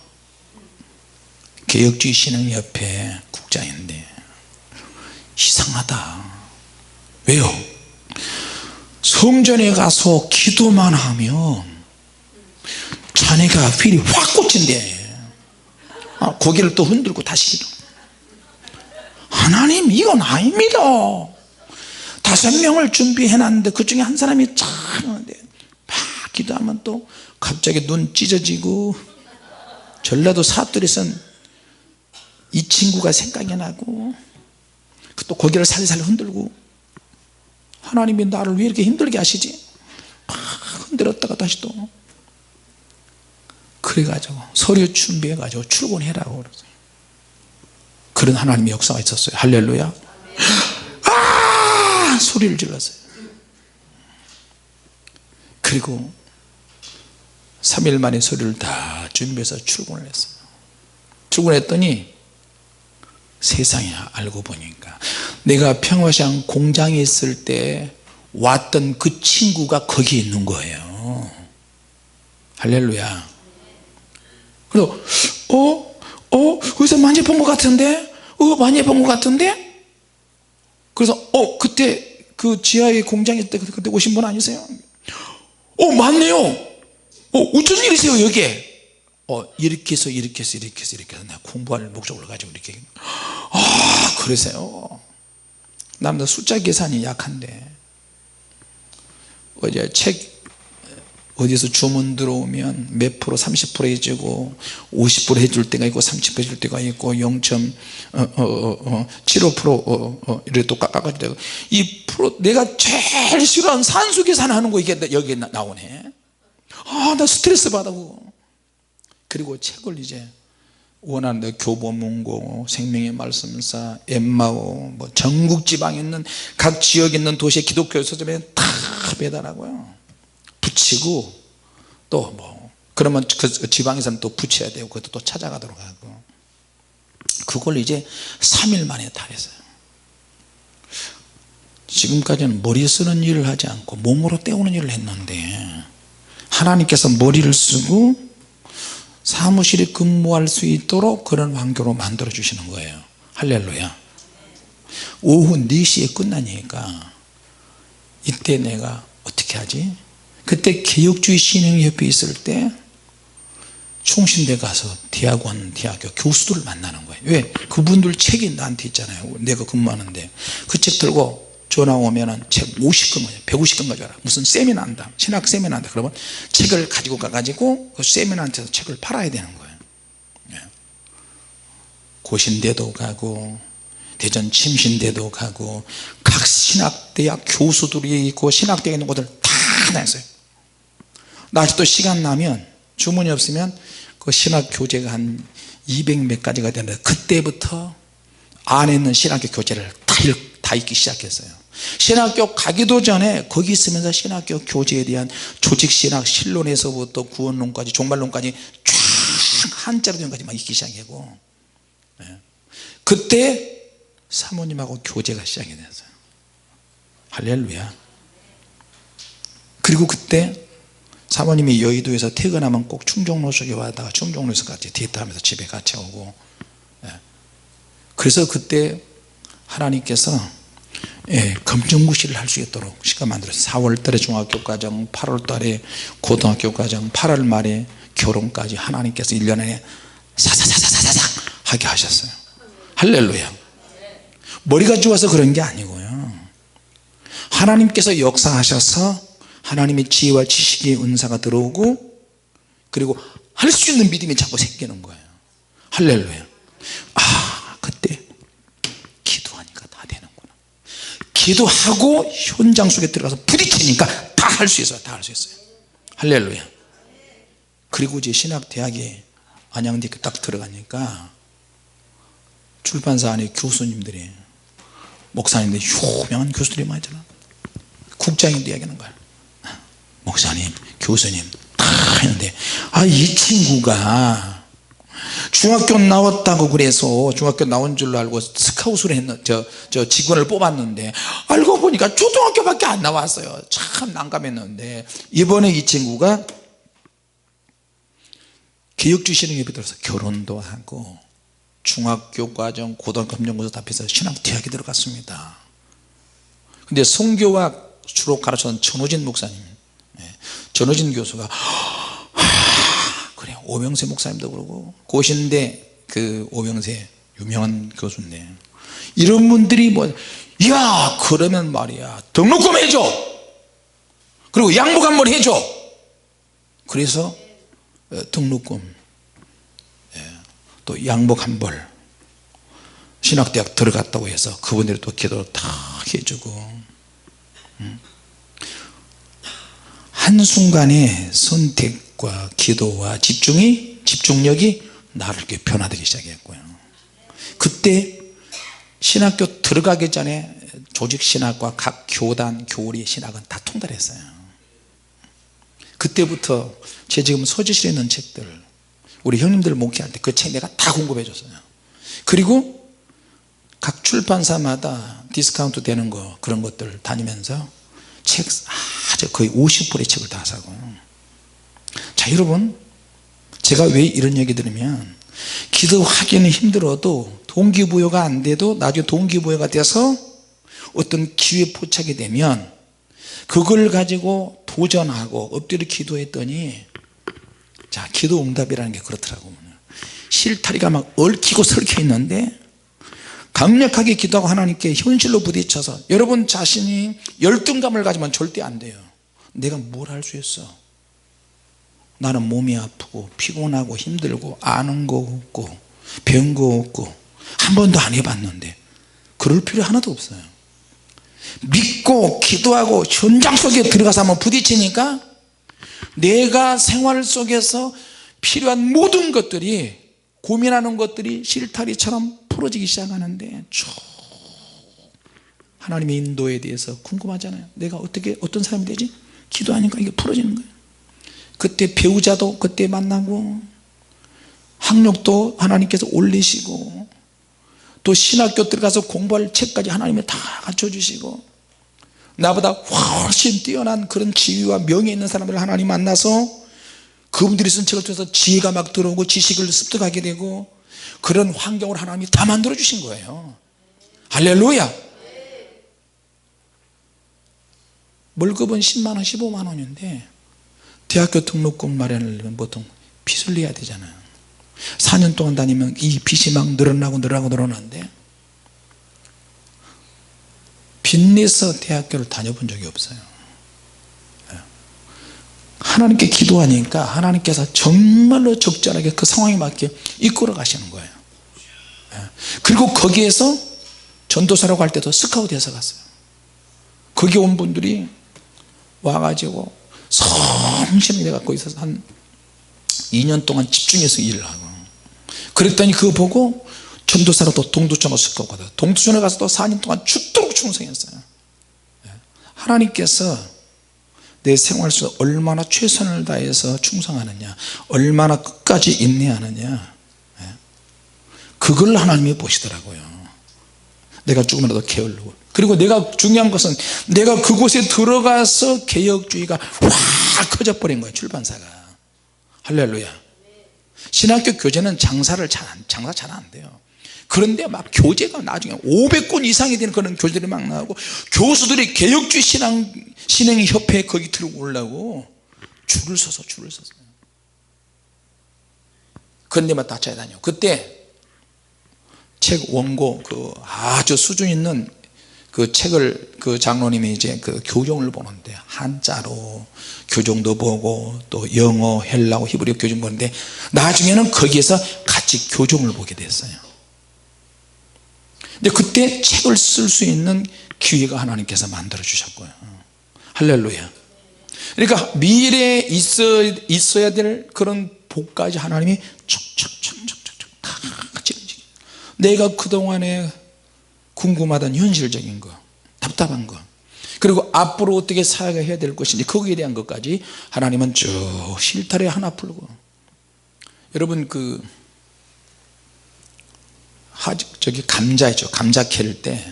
개혁주의 신흥협회 국장인데 이상하다. 왜요? 성전에 가서 기도만 하면 자네가 휠이 확 꽂힌대. 고개를 또 흔들고 다시 기도. 하나님 이건 아닙니다. 5명을 준비해놨는데 그 중에 한 사람이 쫙 하는데 막 기도하면 또 갑자기 눈 찢어지고, 전라도 사투리선 이 친구가 생각이 나고, 또 고개를 살살 흔들고, 하나님이 나를 왜 이렇게 힘들게 하시지? 막 흔들었다가 다시 또 그래가지고 서류 준비해가지고 출근해라고 그러세요. 그런 하나님의 역사가 있었어요. 할렐루야. 소리를 질렀어요. 그리고 3일 만에 서류를 다 준비해서 출근을 했어요. 출근했더니 세상에 알고 보니까 내가 평화시장 공장에 있을 때 왔던 그 친구가 거기 있는 거예요. 할렐루야. 그래서 거기서 많이 본 것 같은데, 많이 본 것 같은데. 그래서 그때 그 지하에 공장에 있을 때 그때 오신 분 아니세요? 맞네요. 어쩐 일이세요 여기에? 이렇게 해서 내가 공부할 목적을 가지고 이렇게. 그러세요. 남들 숫자 계산이 약한데, 어제 책 어디서 주문 들어오면 몇 프로 30% 해주고 50% 해줄 때가 있고 30% 해줄 때가 있고 0.75% 이렇게 또 깎아줄 때가, 이 프로 내가 제일 싫어하는 산수 계산하는 거 이게 여기에 나오네. 나 스트레스 받아 그거. 그리고 책을 이제 원하는데 교보문고, 생명의 말씀사, 엠마오, 뭐 전국 지방에 있는 각 지역에 있는 도시의 기독교 서점에 다 배달하고요. 붙이고 또 뭐 그러면 그 지방에서는 또 붙여야 되고 그것도 또 찾아가도록 하고, 그걸 이제 3일 만에 다 했어요. 지금까지는 머리 쓰는 일을 하지 않고 몸으로 때우는 일을 했는데, 하나님께서 머리를 쓰고 사무실에 근무할 수 있도록 그런 환경으로 만들어 주시는 거예요. 할렐루야. 오후 4시에 끝나니까 이때 내가 어떻게 하지? 그때 개혁주의 신흥협회 있을 때 충신대 가서 대학교 교수들을 만나는 거예요. 왜? 그분들 책이 나한테 있잖아요. 내가 근무하는데 그 책 들고 전화 오면은 책 50권 150권 가져와라. 무슨 세미나 한다, 신학 세미나 한다. 그러면 책을 가지고 가가지고 그 세미나한테서 책을 팔아야 되는 거예요. 고신대도 가고 대전 침신대도 가고 각 신학대학 교수들이 있고 신학대에 있는 곳을 다 다녔어요. 낮에도 시간 나면 주문이 없으면 그 신학 교재가 한 200몇 가지가 되는데, 그때부터 안에 있는 신학교 교재를 다 읽기 시작했어요. 신학교 가기도 전에 거기 있으면서 신학교 교재에 대한 조직신학 신론에서부터 구원론까지 종말론까지 쫙 한자로 된 것까지 막 읽기 시작하고, 그때 사모님하고 교제가 시작이 됐어요. 할렐루야. 그리고 그때 사모님이 여의도에서 퇴근하면 꼭 충정로 쪽에 와다가 충정로에서 같이 데이트하면서 집에 같이 오고, 그래서 그때 하나님께서 검정고시를 할 수 있도록 시간 만들었어요. 4월 달에 중학교 과정, 8월 달에 고등학교 과정, 8월 말에 결혼까지 하나님께서 1년 안에 사사사사사사 하게 하셨어요. 할렐루야. 머리가 좋아서 그런 게 아니고요, 하나님께서 역사하셔서 하나님의 지혜와 지식의 은사가 들어오고, 그리고 할 수 있는 믿음이 자꾸 생기는 거예요. 할렐루야. 그때 기도하니까 다 되는구나. 기도하고 현장 속에 들어가서 부딪히니까 다 할 수 있어요. 다 할 수 있어요. 할렐루야. 그리고 이제 신학대학에 안양대 딱 들어가니까 출판사 안에 교수님들이, 목사님들이, 유명한 교수들이 많잖아. 국장님도 이야기하는 거야. 목사님, 교수님 다 했는데, 이 친구가 중학교 나왔다고 그래서 중학교 나온 줄로 알고 스카웃을 했는 저 직원을 뽑았는데, 알고 보니까 초등학교밖에 안 나왔어요. 참 난감했는데, 이번에 이 친구가 개혁주의 신흥협회에 들어서 결혼도 하고 중학교 과정, 고등학교 검정고사 답해서 신학대학에 들어갔습니다. 근데 성교학 주로 가르쳤던 전호진 목사님, 전호진 교수가 그래 오병세 목사님도 그러고 고신대 그 오병세 유명한 교수인데 이런 분들이 뭐 야 그러면 말이야 등록금 해줘 그리고 양복 한번 해줘 그래서 등록금 또 양복 한 벌 신학대학 들어갔다고 해서 그분들이 또 기도를 다 해주고 한순간에 선택과 기도와 집중력이 나를 이렇게 변화되기 시작했고요. 그때 신학교 들어가기 전에 조직신학과 각 교단 교리 신학은 다 통달했어요. 그때부터 제 지금 서재실에 있는 책들 우리 형님들 목회할 때 그 책 내가 다 공급해 줬어요. 그리고 각 출판사마다 디스카운트 되는 거 그런 것들 다니면서 책 아주 거의 50%의 책을 다 사고. 자 여러분 제가 왜 이런 얘기 들으면 기도하기는 힘들어도 동기부여가 안 돼도 나중에 동기부여가 돼서 어떤 기회에 포착이 되면 그걸 가지고 도전하고 엎드려 기도했더니 자 기도 응답이라는 게 그렇더라고요. 실타리가 막 얽히고 설켜 있는데 강력하게 기도하고 하나님께 현실로 부딪혀서 여러분 자신이 열등감을 가지면 절대 안 돼요. 내가 뭘 할 수 있어? 나는 몸이 아프고 피곤하고 힘들고 아는 거 없고 배운 거 없고 한 번도 안 해봤는데 그럴 필요 하나도 없어요. 믿고 기도하고 현장 속에 들어가서 한번 부딪히니까 내가 생활 속에서 필요한 모든 것들이 고민하는 것들이 실타리처럼 풀어지기 시작하는데 쭉 하나님의 인도에 대해서 궁금하잖아요. 내가 어떻게 어떤 사람이 되지? 기도하니까 이게 풀어지는 거예요. 그때 배우자도 그때 만나고 학력도 하나님께서 올리시고 또 신학교 들어가서 공부할 책까지 하나님이 다 갖춰주시고 나보다 훨씬 뛰어난 그런 지위와 명예 있는 사람들을 하나님 만나서 그분들이 쓴 책을 통해서 지혜가 막 들어오고 지식을 습득하게 되고 그런 환경을 하나님이 다 만들어 주신 거예요. 할렐루야. 월급은 10만원 15만원인데 대학교 등록금 마련을 보통 빚을 내야 되잖아요. 4년 동안 다니면 이 빚이 막 늘어나는데 빚 내서 대학교를 다녀본 적이 없어요. 하나님께 기도하니까 하나님께서 정말로 적절하게 그 상황에 맞게 이끌어 가시는 거예요. 그리고 거기에서 전도사라고 할 때도 스카우트해서 갔어요. 거기 온 분들이 와가지고 성실히 내가 거기서 한 2년 동안 집중해서 일을 하고 그랬더니 그거 보고 전도사로 또 동두천으로 스카우트 가서 동두천에 가서 또 4년 동안 죽도록 충성했어요. 하나님께서 내 생활 속에 얼마나 최선을 다해서 충성하느냐 얼마나 끝까지 인내하느냐 그걸 하나님이 보시더라고요. 내가 조금이라도 게을르고 그리고 내가 중요한 것은 내가 그곳에 들어가서 개혁주의가 확 커져버린 거예요. 출판사가. 할렐루야. 신학교 교재는 장사 잘 안 돼요. 그런데 막 교재가 나중에 500권 이상이 되는 그런 교재들이 막 나오고 교수들이 개혁주의 신행협회에 거기 들어오려고 줄을 서서 그런데만 다 찾아다녀. 그때 책 원고 그 아주 수준 있는 그 책을 그 장로님이 이제 그 교정을 보는데 한자로 교정도 보고 또 영어 헬라어 히브리어 교정 보는데 나중에는 거기에서 같이 교정을 보게 됐어요. 근데 그때 책을 쓸 수 있는 기회가 하나님께서 만들어 주셨고요. 할렐루야. 그러니까 미래에 있어야 될 그런 복까지 하나님이 척척척척척 다 찔러지게. 내가 그동안에 궁금하던 현실적인 거 답답한 거 그리고 앞으로 어떻게 살아가야 될 것인지 거기에 대한 것까지 하나님은 쭉 실타래 하나 풀고. 여러분 그 저기 감자 있죠. 감자 캘 때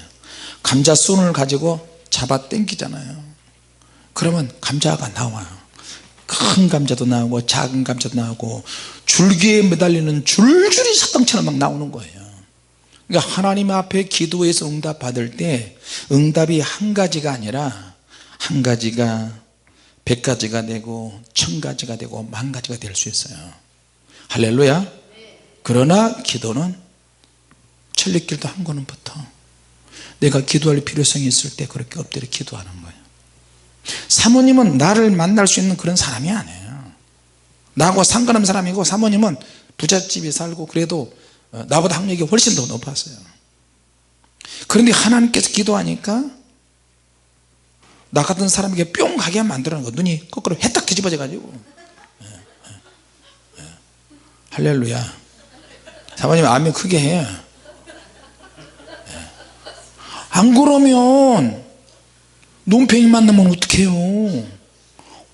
감자 순을 가지고 잡아 당기잖아요. 그러면 감자가 나와요. 큰 감자도 나오고 작은 감자도 나오고 줄기에 매달리는 줄줄이 사탕처럼 막 나오는 거예요. 그러니까 하나님 앞에 기도해서 응답 받을 때 응답이 한 가지가 아니라 한 가지가 100가지가 되고 1000가지가 되고 10,000가지가 될 수 있어요. 할렐루야. 그러나 기도는 천리길도 한 걸음부터 내가 기도할 필요성이 있을 때 그렇게 엎드려 기도하는 거예요. 사모님은 나를 만날 수 있는 그런 사람이 아니에요. 나하고 상관없는 사람이고, 사모님은 부잣집에 살고 그래도 나보다 학력이 훨씬 더 높았어요. 그런데 하나님께서 기도하니까 나 같은 사람에게 뿅 가게 만들어놓은 거, 눈이 거꾸로 해딱 뒤집어져 가지고. 할렐루야. 사모님 아멘 크게 해. 안 그러면 논팽이 만나면 어떡해요.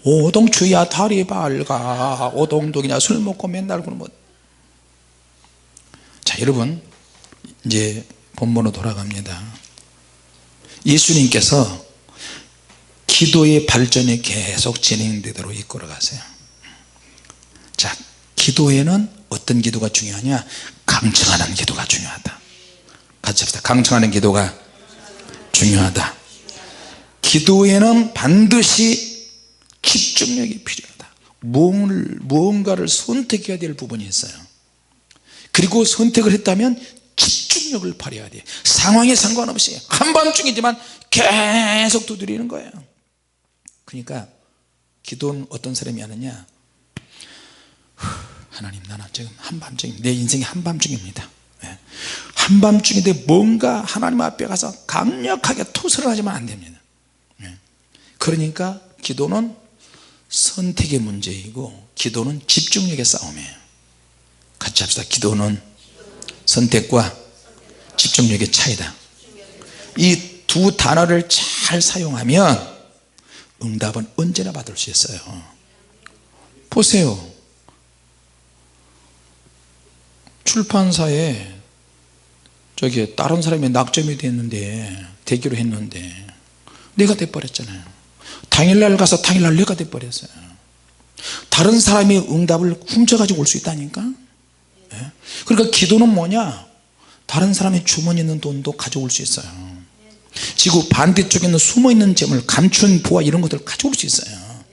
오동추야 다리 밝아, 오동동이냐 술 먹고 맨날 그러면. 자, 여러분 이제 본문으로 돌아갑니다. 예수님께서 기도의 발전이 계속 진행되도록 이끌어 가세요. 자, 기도에는 어떤 기도가 중요하냐? 강청하는 기도가 중요하다. 같이 합시다. 강청하는 기도가 중요하다. 기도에는 반드시 집중력이 필요하다. 무언가를 선택해야 될 부분이 있어요. 그리고 선택을 했다면 집중력을 발휘해야 돼요. 상황에 상관없이 한밤중이지만 계속 두드리는 거예요. 그러니까 기도는 어떤 사람이 하느냐? 하나님, 나는 지금 한밤중입니다. 내 인생이 한밤중입니다. 한밤중인데 뭔가 하나님 앞에 가서 강력하게 투서를 하지만 안 됩니다. 그러니까 기도는 선택의 문제이고 기도는 집중력의 싸움이에요. 같이 합시다. 기도는 선택과 집중력의 차이다. 이 두 단어를 잘 사용하면 응답은 언제나 받을 수 있어요. 보세요. 출판사에 저기 다른 사람이 낙점이 됐는데, 되기로 했는데 내가 돼버렸잖아요. 당일날 가서 당일날 내가 돼버렸어요. 다른 사람이 응답을 훔쳐가지고 올 수 있다니까. 그러니까 기도는 뭐냐? 다른 사람의 주머니에 있는 돈도 가져올 수 있어요. 지구 반대쪽에 있는 숨어있는 재물, 감춘 부와 이런 것들을 가져올 수 있어요.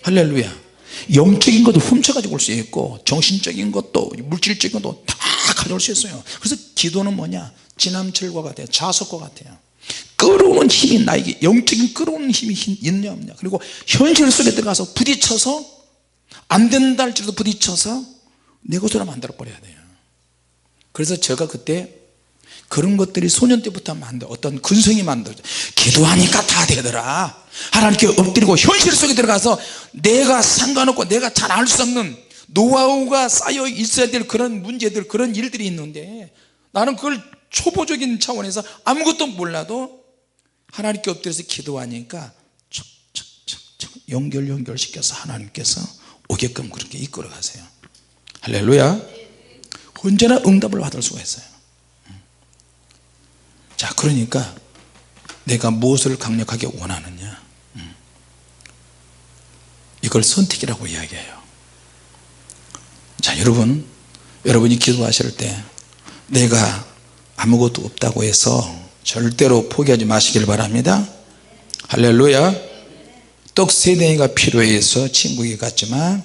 할렐루야. 영적인 것도 훔쳐가지고 올 수 있고 정신적인 것도 물질적인 것도 다 가져올 수 있어요. 그래서 기도는 뭐냐? 지남철과 같아요. 자석과 같아요. 끌어오는 힘이, 나에게 영적인 끌어오는 힘이 있냐 없냐. 그리고 현실 속에 들어가서 부딪혀서 안 된다 할지라도 부딪혀서 내 것으로 만들어 버려야 돼요. 그래서 제가 그때 그런 것들이 소년 때부터 어떤 근성이 만들어져. 기도하니까 다 되더라. 하나님께 엎드리고 현실 속에 들어가서 내가 상관없고 내가 잘 알 수 없는 노하우가 쌓여 있어야 될 그런 문제들, 그런 일들이 있는데 나는 그걸 초보적인 차원에서 아무것도 몰라도 하나님께 엎드려서 기도하니까 척척척척 연결시켜서 하나님께서 오게끔 그렇게 이끌어 가세요. 할렐루야. 언제나 응답을 받을 수가 있어요. 자, 그러니까 내가 무엇을 강력하게 원하느냐, 이걸 선택이라고 이야기해요. 자, 여러분이 기도하실 때 내가 아무것도 없다고 해서 절대로 포기하지 마시길 바랍니다. 할렐루야. 떡 3덩이가 필요해서 친구에게 갔지만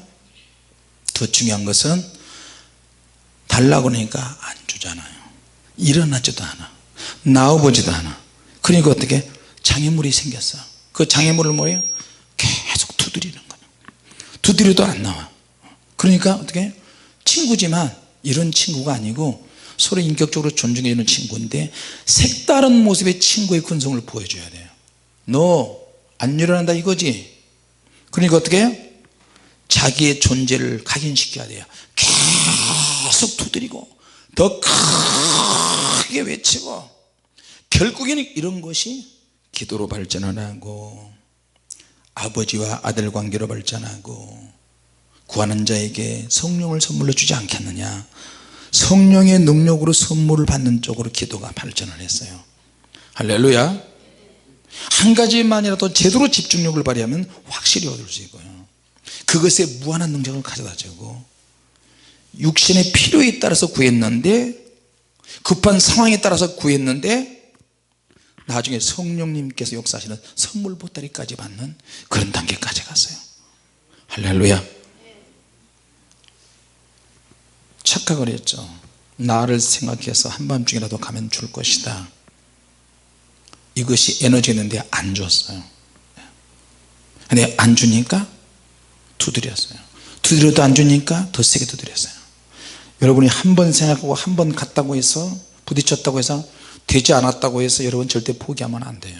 더 중요한 것은 달라고 하니까 안 주잖아요. 일어나지도 않아. 나와보지도 않아. 그러니까 어떻게? 장애물이 생겼어. 그 장애물을 뭐예요? 계속 두드리는 거예요. 두드려도 안 나와. 그러니까 어떻게? 친구지만 이런 친구가 아니고 서로 인격적으로 존중해 주는 친구인데 색다른 모습의 친구의 근성을 보여줘야 돼요. 너 안 일어난다 이거지? 그러니까 어떻게? 자기의 존재를 각인시켜야 돼요. 계속 두드리고 더 크게 외치고, 결국에는 이런 것이 기도로 발전을 하고 아버지와 아들 관계로 발전하고 구하는 자에게 성령을 선물로 주지 않겠느냐. 성령의 능력으로 선물을 받는 쪽으로 기도가 발전을 했어요. 할렐루야. 한 가지만이라도 제대로 집중력을 발휘하면 확실히 얻을 수 있고요, 그것에 무한한 능력을 가져다 주고, 육신의 필요에 따라서 구했는데, 급한 상황에 따라서 구했는데 나중에 성령님께서 역사하시는 선물 보따리까지 받는 그런 단계까지 갔어요. 할렐루야. 착각을 했죠. 나를 생각해서 한밤중이라도 가면 줄 것이다. 이것이 에너지 있는데 안 줬어요. 근데 안 주니까 두드렸어요. 두드려도 안 주니까 더 세게 두드렸어요. 여러분이 한 번 생각하고 한 번 갔다고 해서 부딪혔다고 해서 되지 않았다고 해서 여러분 절대 포기하면 안 돼요.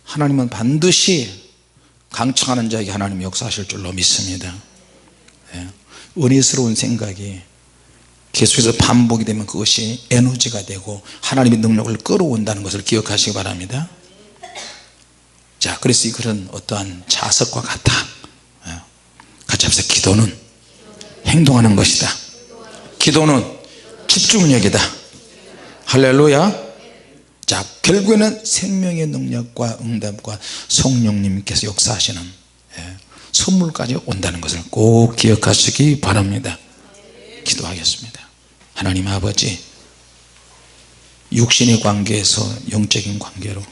하나님은 반드시 강청하는 자에게 하나님 역사하실 줄로 믿습니다. 은혜스러운 생각이 계속해서 반복이 되면 그것이 에너지가 되고 하나님의 능력을 끌어온다는 것을 기억하시기 바랍니다. 자, 그래서 이것은 어떠한 자석과 같다. 같이 합시다. 기도는 행동하는 것이다. 기도는 집중력이다. 할렐루야. 자, 결국에는 생명의 능력과 응답과 성령님께서 역사하시는 선물까지 온다는 것을 꼭 기억하시기 바랍니다. 기도하겠습니다. 하나님 아버지, 육신의 관계에서 영적인 관계로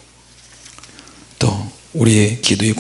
또 우리의 기도의